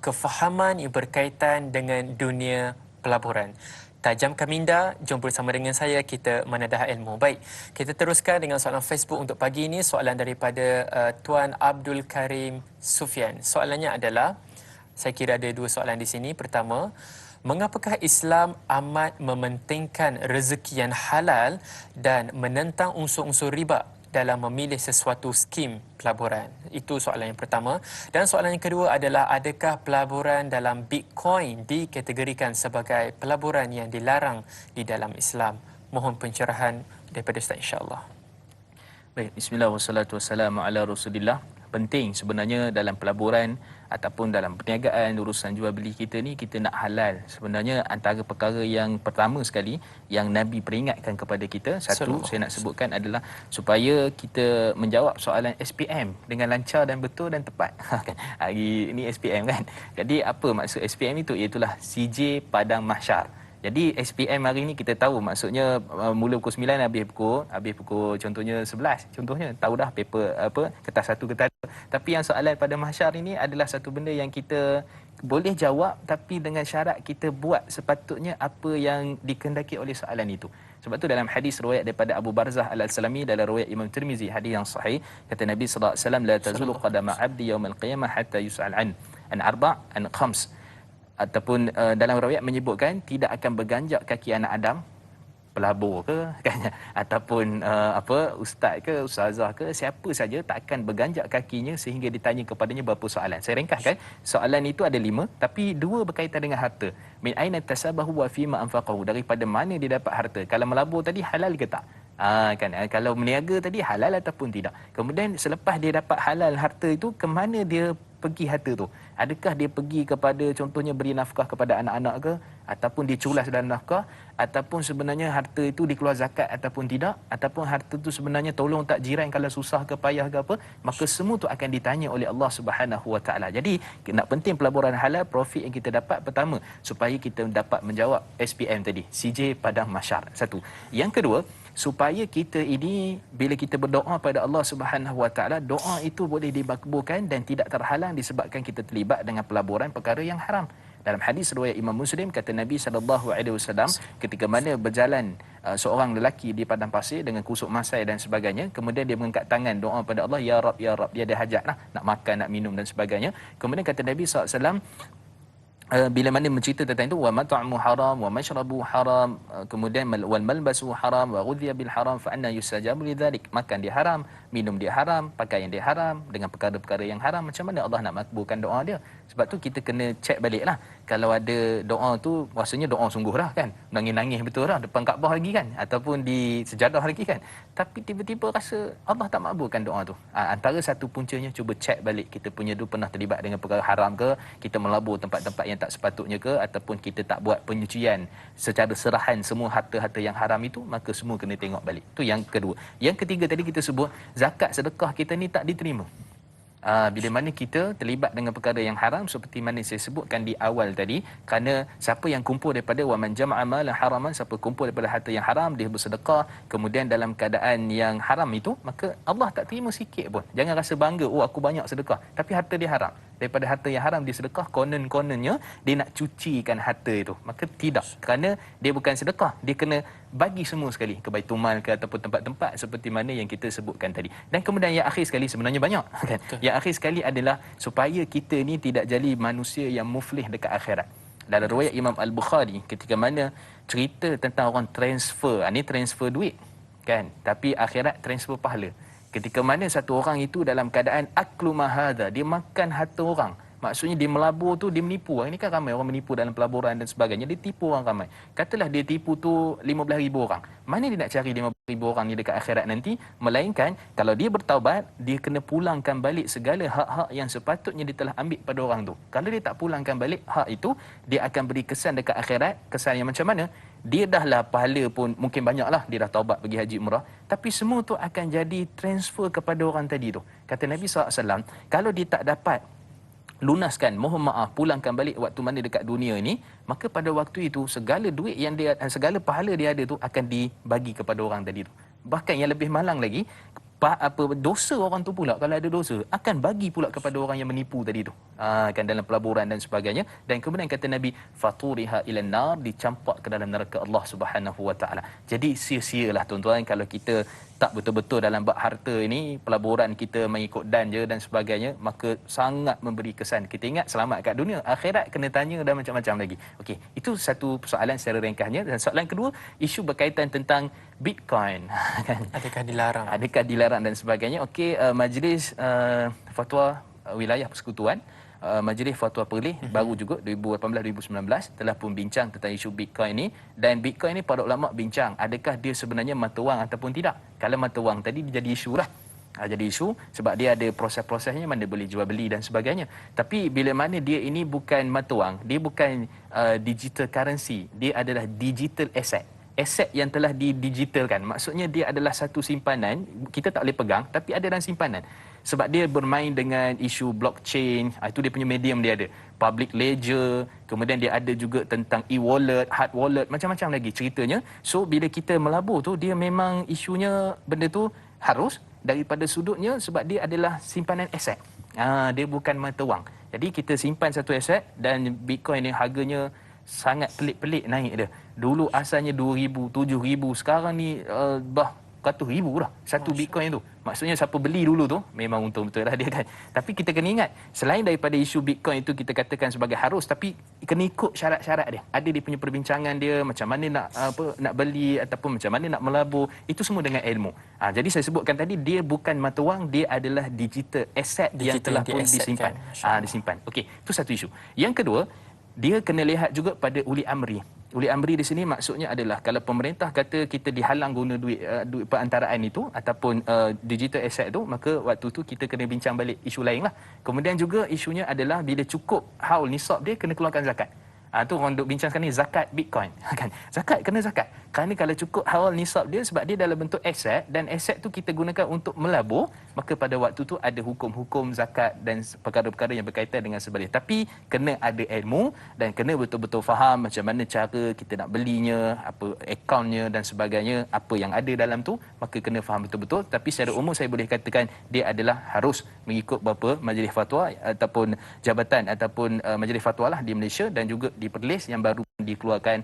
kefahaman yang berkaitan dengan dunia pelaburan. Tajamkan minda, jom bersama dengan saya kita menedah ilmu. Baik, kita teruskan dengan soalan Facebook untuk pagi ini. Soalan daripada Tuan Abdul Karim Sufian. Soalannya adalah, saya kira ada dua soalan di sini. Pertama, mengapakah Islam amat mementingkan rezeki yang halal dan menentang unsur-unsur riba dalam memilih sesuatu skim pelaburan? Itu soalan yang pertama. Dan soalan yang kedua adalah, adakah pelaburan dalam Bitcoin dikategorikan sebagai pelaburan yang dilarang di dalam Islam? Mohon pencerahan daripada Ustaz, insya-Allah. Baik, bismillah wassalatu wassalamu ala Rasulillah. Penting sebenarnya dalam pelaburan ataupun dalam perniagaan, urusan jual beli kita ni, kita nak halal. Sebenarnya antara perkara yang pertama sekali yang Nabi peringatkan kepada kita, satu saya nak sebutkan adalah supaya kita menjawab soalan SPM dengan lancar dan betul dan tepat. Hari ni SPM kan. Jadi apa maksud SPM itu? Iaitulah CJ Padang Mahsyar. Jadi SPM hari ni kita tahu maksudnya mula pukul 9 habis pukul contohnya 11. Contohnya tahu dah paper kertas satu kertas dua. Tapi yang soalan pada mahsyar ini adalah satu benda yang kita boleh jawab, tapi dengan syarat kita buat sepatutnya apa yang dikehendaki oleh soalan itu. Sebab tu dalam hadis riwayat daripada Abu Barzah Al-Salami dalam riwayat Imam Tirmizi, hadis yang sahih, kata Nabi sallallahu alaihi wasallam, la tazulu qadama 'abdi yaumal qiyamah hatta yus'al an khams. Ataupun dalam riwayat menyebutkan tidak akan berganjak kaki anak Adam, pelabur ke kan, ataupun ustaz ke ustazah ke, siapa saja tak akan berganjak kakinya sehingga ditanya kepadanya berapa soalan. Saya ringkaskan, soalan itu ada 5, tapi 2 berkaitan dengan harta. Min aina tasabahu wa fima anfaqahu, daripada mana dia dapat harta. Kalau melabur tadi halal ke tak? Kalau meniaga tadi halal ataupun tidak. Kemudian selepas dia dapat halal harta itu, ke mana dia pergi harta tu? Adakah dia pergi kepada contohnya beri nafkah kepada anak-anak ke, ataupun dia culas dalam nafkah, ataupun sebenarnya harta itu dikeluar zakat ataupun tidak, ataupun harta itu sebenarnya tolong tak jiran kalau susah ke payah ke apa, maka semua tu akan ditanya oleh Allah Subhanahu Wa Taala. Jadi nak penting pelaburan halal, profit yang kita dapat pertama supaya kita dapat menjawab SPM tadi, CJ Padang Mahsyar. Satu. Yang kedua, supaya kita ini bila kita berdoa pada Allah Subhanahu Wa Taala, doa itu boleh dimakbulkan dan tidak terhalang disebabkan kita terlibat dengan pelaburan perkara yang haram. Dalam hadis riwayat Imam Muslim, kata Nabi SAW, ketika mana berjalan seorang lelaki di padang pasir dengan kusuk masai dan sebagainya, kemudian dia mengangkat tangan doa pada Allah, ya Rab, ya Rab, dia ada hajat lah, nak makan, nak minum dan sebagainya. Kemudian kata Nabi SAW, bila mana mencerita tentang itu, wa mat'amu haram wa mashrabu haram, kemudian wal malbasu haram wa ghudhiya bil haram fa anna yusajabu lidzalik, makan dia haram, minum dia haram, pakaian dia haram, dengan perkara-perkara yang haram, macam mana Allah nak makbulkan doa dia? Sebab tu kita kena check baliklah. Kalau ada doa tu rasanya doa sungguh lah kan, nangis-nangis betul lah depan Kaabah lagi kan, ataupun di sejadah lagi kan, tapi tiba-tiba rasa Allah tak makbulkan doa tu. Antara satu puncanya, cuba check balik kita punya dulu pernah terlibat dengan perkara haram ke, kita melabur tempat-tempat yang tak sepatutnya ke, ataupun kita tak buat penyucian secara serahan semua harta-harta yang haram itu, maka semua kena tengok balik. Tu yang kedua. Yang ketiga tadi kita sebut, zakat sedekah kita ni tak diterima. Bila mana kita terlibat dengan perkara yang haram, seperti mana saya sebutkan di awal tadi, kerana siapa yang kumpul daripada waman jama'a malan haraman, siapa kumpul daripada harta yang haram, dia bersedekah kemudian dalam keadaan yang haram itu, maka Allah tak terima sikit pun. Jangan rasa bangga, oh aku banyak sedekah, tapi harta dia haram. Daripada harta yang haram dia sedekah, konon-kononnya dia nak cucikan harta itu. Maka tidak, kerana dia bukan sedekah, dia kena bagi semua sekali ke Baitul Mal ke ataupun tempat-tempat seperti mana yang kita sebutkan tadi. Dan kemudian yang akhir sekali, sebenarnya banyak kan. Yang akhir sekali adalah supaya kita ni tidak jadi manusia yang muflih dekat akhirat. Dalam riwayat Imam Al-Bukhari, ketika mana cerita tentang orang transfer, ni transfer duit kan, tapi akhirat transfer pahala. Ketika mana satu orang itu dalam keadaan aklu mahadha, dia makan harta orang. Maksudnya dia melabur tu, dia menipu. Ini kan ramai orang menipu dalam pelaburan dan sebagainya. Dia tipu orang ramai. Katalah dia tipu tu 15,000 orang. Mana dia nak cari 15,000 orang ni dekat akhirat nanti? Melainkan kalau dia bertaubat, dia kena pulangkan balik segala hak-hak yang sepatutnya dia telah ambil pada orang tu. Kalau dia tak pulangkan balik hak itu, dia akan beri kesan dekat akhirat. Kesan yang macam mana? Dia dah lah pahala pun mungkin banyak lah, dia dah taubat pergi haji umrah, tapi semua tu akan jadi transfer kepada orang tadi tu. Kata Nabi SAW, kalau dia tak dapat lunaskan, mohon maaf, pulangkan balik waktu mana dekat dunia ini, maka pada waktu itu segala duit yang dia, segala pahala dia ada tu akan dibagi kepada orang tadi tu. Bahkan yang lebih malang lagi, dosa orang tu pula, kalau ada dosa akan bagi pula kepada orang yang menipu tadi tu, kan, dalam pelaburan dan sebagainya. Dan kemudian kata Nabi, faturiha ilan nar, dicampak ke dalam neraka Allah Subhanahu wa taala. Jadi sia-sialah tuan-tuan kalau kita tak betul-betul dalam bab harta ini, pelaburan kita mengikut dan je dan sebagainya, maka sangat memberi kesan. Kita ingat selamat kat dunia, akhirat kena tanya dan macam-macam lagi. Okey, itu satu soalan secara ringkasnya. Dan soalan kedua, isu berkaitan tentang Bitcoin. Kan? Adakah dilarang? Adakah dilarang dan sebagainya. Okey, Majlis Fatwa Wilayah Persekutuan, Majlis Fatwa Perlis baru juga 2018-2019 telah pun bincang tentang isu Bitcoin ni. Dan Bitcoin ni para ulama bincang, adakah dia sebenarnya mata wang ataupun tidak. Kalau mata wang tadi dia jadi isu lah. Jadi isu sebab dia ada proses-prosesnya, mana boleh jual beli dan sebagainya. Tapi bila mana dia ini bukan mata wang, dia bukan digital currency, dia adalah digital asset. Aset yang telah didigitalkan. Maksudnya dia adalah satu simpanan, kita tak boleh pegang tapi ada dalam simpanan. Sebab dia bermain dengan isu blockchain, itu dia punya medium dia ada. Public ledger, kemudian dia ada juga tentang e-wallet, hard wallet, macam-macam lagi ceritanya. So bila kita melabur tu, dia memang isunya benda tu harus daripada sudutnya sebab dia adalah simpanan aset. Dia bukan mata wang. Jadi kita simpan satu aset. Dan Bitcoin ni harganya sangat pelik-pelik naik dia. Dulu asalnya 2,000, 7,000, sekarang ni ratus ribu lah satu Bitcoin tu. Maksudnya siapa beli dulu tu memang untung betul lah dia kan. Tapi kita kena ingat, selain daripada isu Bitcoin itu kita katakan sebagai harus, tapi kena ikut syarat-syarat dia. Ada dia punya perbincangan dia, macam mana nak beli ataupun macam mana nak melabur, itu semua dengan ilmu. Jadi saya sebutkan tadi, dia bukan mata wang, dia adalah digital asset yang telah pun disimpan. Disimpan. Okey, itu satu isu. Yang kedua, dia kena lihat juga pada uli amri. Uli amri di sini maksudnya adalah kalau pemerintah kata kita dihalang guna duit perantaraan itu ataupun digital asset tu, maka waktu tu kita kena bincang balik isu lain lah. Kemudian juga isunya adalah bila cukup haul nisab dia, kena keluarkan zakat. Tu orang duk bincang sekarang ni, zakat Bitcoin. Kan? Zakat kena zakat. Kerana kalau cukup haul nisab dia, sebab dia dalam bentuk aset, dan aset tu kita gunakan untuk melabur, maka pada waktu tu ada hukum-hukum zakat dan perkara-perkara yang berkaitan dengan sebagainya. Tapi kena ada ilmu dan kena betul-betul faham macam mana cara kita nak belinya, apa akaunnya dan sebagainya, apa yang ada dalam tu, maka kena faham betul-betul. Tapi secara umum saya boleh katakan dia adalah harus mengikut beberapa majlis fatwa ataupun jabatan ataupun majlis fatwa lah di Malaysia dan juga di Perlis yang baru dikeluarkan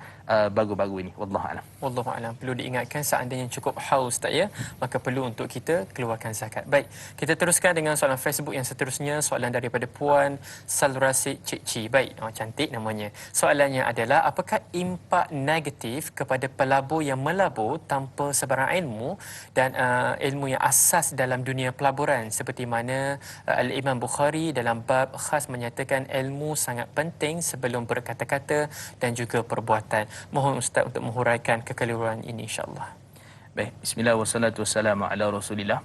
baru-baru ini. Wallahu a'lam. Wallahu a'lam. Perlu diingatkan seandainya cukup haus tak ya, maka perlu untuk kita keluarkan zakat. Baik, kita teruskan dengan soalan Facebook yang seterusnya, soalan daripada Puan Salrasid Cikci. Baik, cantik namanya. Soalannya adalah, apakah impak negatif kepada pelabur yang melabur tanpa sebarang ilmu dan ilmu yang asas dalam dunia pelaburan, seperti mana Al-Imam Bukhari dalam bab khas menyatakan ilmu sangat penting sebelum berkata-kata dan juga perbuatan. Mohon Ustaz untuk menghuraikan kekeliruan ini insya-Allah. Baik, bismillah wassalatu wassalamu ala Rasulillah.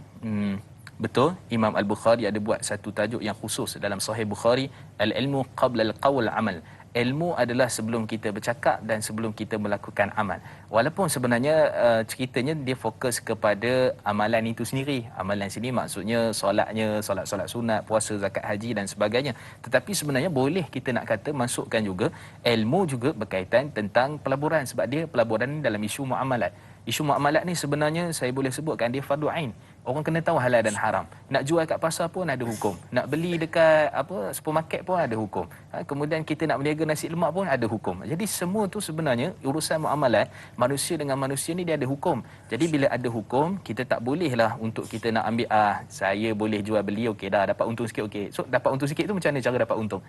Betul, Imam Al-Bukhari ada buat satu tajuk yang khusus dalam Sahih Bukhari, al-ilmu qabla al-qawl amal. Ilmu adalah sebelum kita bercakap dan sebelum kita melakukan amal. Walaupun sebenarnya ceritanya dia fokus kepada amalan itu sendiri. Amalan sini maksudnya solatnya, solat sunat, puasa, zakat, haji dan sebagainya. Tetapi sebenarnya boleh kita nak kata masukkan juga ilmu juga berkaitan tentang pelaburan, sebab dia pelaburan ni dalam isu muamalat. Isu muamalat ni sebenarnya saya boleh sebutkan dia fardu ain. Orang kena tahu halal dan haram. Nak jual kat pasar pun ada hukum. Nak beli dekat supermarket pun ada hukum. Kemudian kita nak berniaga nasi lemak pun ada hukum. Jadi semua tu sebenarnya urusan muamalat manusia dengan manusia ni dia ada hukum. Jadi bila ada hukum, kita tak bolehlah untuk kita nak ambil saya boleh jual beli, okey dah dapat untung sikit, okey. So dapat untung sikit tu macam mana cara dapat untung?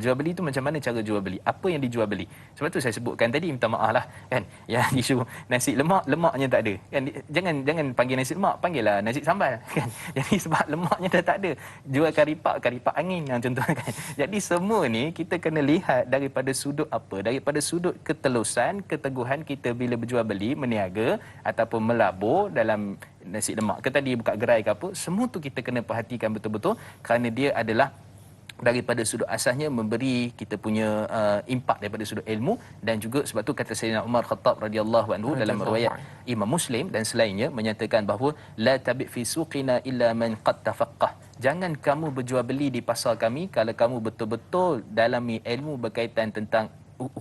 Jual beli tu macam mana cara jual beli? Apa yang dijual beli? Sebab tu saya sebutkan tadi, minta maaf lah kan. Yang isu nasi lemak, lemaknya tak ada. Kan jangan panggil nasi lemak, panggillah nasi sambal kan. Jadi sebab lemaknya dah tak ada. Jual karipak angin contoh kan. Jadi semua ni kita kena lihat daripada sudut apa? Daripada sudut ketelusan, keteguhan kita bila berjual beli, meniaga ataupun melabur dalam nasi lemak ke tadi buka gerai ke apa, semua tu kita kena perhatikan betul-betul kerana dia adalah daripada sudut asasnya memberi kita punya impak daripada sudut ilmu, dan juga sebab tu kata Sayyidina Umar Khattab radhiyallahu anhu dalam riwayat Imam Muslim dan selainnya menyatakan bahawa la tabi fi suqina illa man qad tafaqqah. Jangan kamu berjual beli di pasar kami kalau kamu betul-betul dalami ilmu berkaitan tentang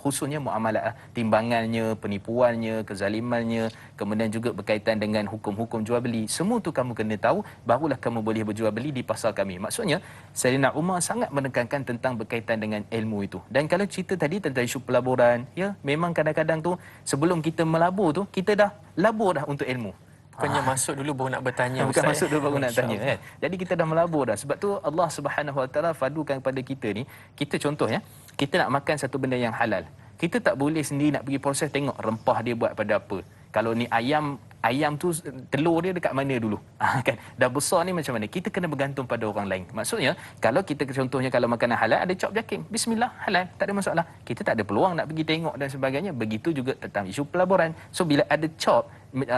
khususnya muamalah, timbangannya, penipuannya, kezalimannya, kemudian juga berkaitan dengan hukum-hukum jual beli. Semua tu kamu kena tahu, barulah kamu boleh berjual beli di pasar kami. Maksudnya Sayyidina Umar sangat menekankan tentang berkaitan dengan ilmu itu. Dan kalau cerita tadi tentang isu pelaburan, ya memang kadang-kadang tu sebelum kita melabur tu kita dah labur dah untuk ilmu. Bukannya masuk dulu baru nak bertanya. Bukan Ustaz, masuk dulu baru nak tanya kan. Jadi kita dah melabur dah. Sebab tu Allah Subhanahu Wa Taala fadukan kepada kita ni, kita contohnya, kita nak makan satu benda yang halal. Kita tak boleh sendiri nak pergi proses tengok rempah dia buat pada apa. Kalau ni ayam tu telur dia dekat mana dulu, kan dah besar ni macam mana, kita kena bergantung pada orang lain. Maksudnya kalau kita contohnya kalau makanan halal ada cop jakim, bismillah halal, tak ada masalah, kita tak ada peluang nak pergi tengok dan sebagainya. Begitu juga tentang isu pelaburan. So bila ada cop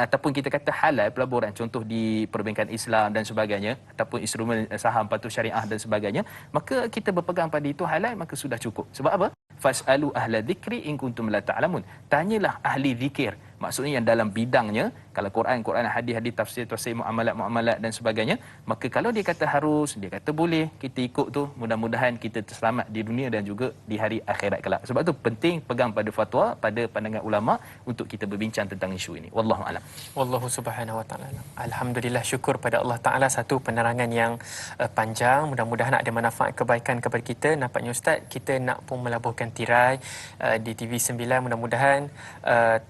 ataupun kita kata halal pelaburan, contoh di perbankan Islam dan sebagainya, ataupun instrumen saham patuh syariah dan sebagainya, maka kita berpegang pada itu halal, maka sudah cukup. Sebab apa? Fasalu ahla dzikri in kuntum la ta'lamun. Tanyalah ahli zikir. Maksudnya yang dalam bidangnya, kalau Quran, hadis-hadis, tafsir muamalat dan sebagainya, maka kalau dia kata harus, dia kata boleh, kita ikut tu, mudah-mudahan kita terselamat di dunia dan juga di hari akhirat kelak. Sebab tu penting pegang pada fatwa, pada pandangan ulama untuk kita berbincang tentang isu ini. Wallahu a'lam. Wallahu subhanahu wa ta'ala. Alhamdulillah, syukur pada Allah Ta'ala, satu penerangan yang panjang. Mudah-mudahan ada manfaat kebaikan kepada kita. Nampaknya Ustaz, kita nak pun melabuhkan tirai di TV9. Mudah-mudahan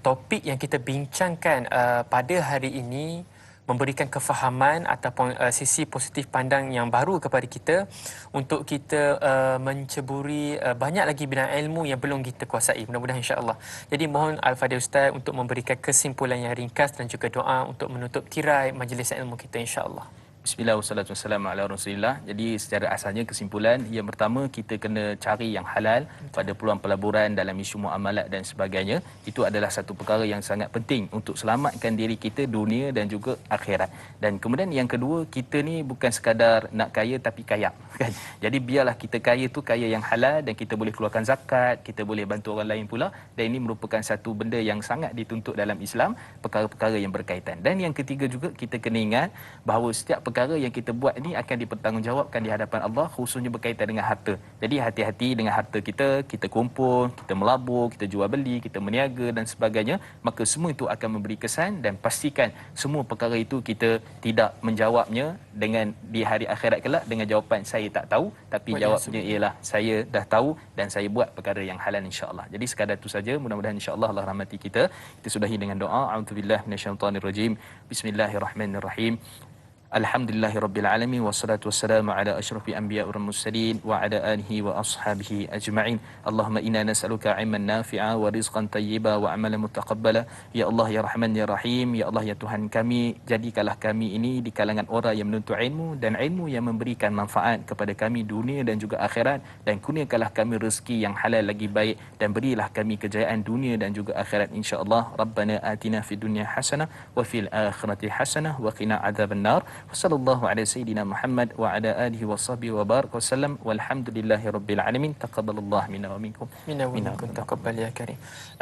topik yang kita bincangkan pada hari ini memberikan kefahaman ataupun sisi positif pandang yang baru kepada kita untuk kita menceburi banyak lagi bidang ilmu yang belum kita kuasai. Mudah-mudahan insya-Allah. Jadi mohon Al-Fadhil Ustaz untuk memberikan kesimpulan yang ringkas dan juga doa untuk menutup tirai majlis ilmu kita insya-Allah. Bismillah wassalatu wassalamu ala Rasulillah. Jadi secara asalnya kesimpulan yang pertama, kita kena cari yang halal pada peluang pelaburan dalam isu muamalat dan sebagainya. Itu adalah satu perkara yang sangat penting untuk selamatkan diri kita dunia dan juga akhirat. Dan kemudian yang kedua, kita ni bukan sekadar nak kaya tapi kaya, kan. Jadi biarlah kita kaya tu kaya yang halal dan kita boleh keluarkan zakat, kita boleh bantu orang lain pula, dan ini merupakan satu benda yang sangat dituntut dalam Islam, perkara-perkara yang berkaitan. Dan yang ketiga juga, kita kena ingat bahawa setiap perkara yang kita buat ini akan dipertanggungjawabkan di hadapan Allah, khususnya berkaitan dengan harta. Jadi hati-hati dengan harta kita, kita kumpul, kita melabur, kita jual beli, kita meniaga dan sebagainya, maka semua itu akan memberi kesan, dan pastikan semua perkara itu kita tidak menjawabnya dengan di hari akhirat kelak dengan jawapan saya tak tahu, tapi jawabnya ialah saya dah tahu dan saya buat perkara yang halal insya-Allah. Jadi sekadar itu saja, mudah-mudahan insya-Allah Allah rahmati kita. Kita sudahi dengan doa. A'udzubillahi minasyaitonirrajim. Bismillahirrahmanirrahim. Alhamdulillahirabbil alamin, wassalatu wassalamu ala asyrafil anbiya'i wal mursalin wa ala alihi wa ashabihi ajma'in. Allahumma inna nas'aluka 'ilman nafi'a wa rizqan thayyiba wa 'amalan mutaqabbala. Ya Allah ya Rahman ya Rahim, ya Allah ya Tuhan kami, jadikanlah kami ini di kalangan orang yang menuntut ilmu dan ilmu yang memberikan manfaat kepada kami dunia dan juga akhirat, dan kurniakanlah kami rezeki yang halal lagi baik, dan berilah kami kejayaan dunia dan juga akhirat insya-Allah. Rabbana atina fid dunya hasanah wa fil akhirati hasanah wa qina adzabannar. Wassallallahu ala sayyidina Muhammad wa ala alihi washabihi wa baraka wasallam, walhamdulillahi rabbil alamin. Taqabbalallahu minna wa minkum. Minna wa minkum, taqabbal ya karim.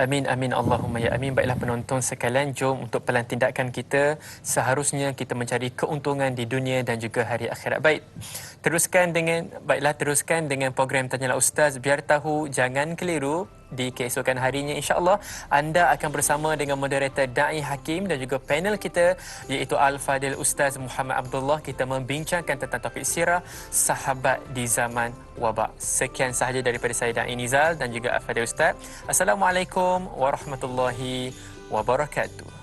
Amin amin Allahumma ya amin. Baiklah penonton sekalian, jom untuk pelan tindakan kita, seharusnya kita mencari keuntungan di dunia dan juga hari akhirat. Baik, teruskan dengan program Tanyalah Ustaz. Biar tahu, jangan keliru. Di keesokan harinya insya-Allah anda akan bersama dengan moderator Da'i Hakim dan juga panel kita iaitu Al-Fadhil Ustaz Muhammad Abdullah. Kita membincangkan tentang topik sirah sahabat di zaman wabak. Sekian sahaja daripada saya Da'i Nizal dan juga Al-Fadhil Ustaz. Assalamualaikum warahmatullahi wabarakatuh.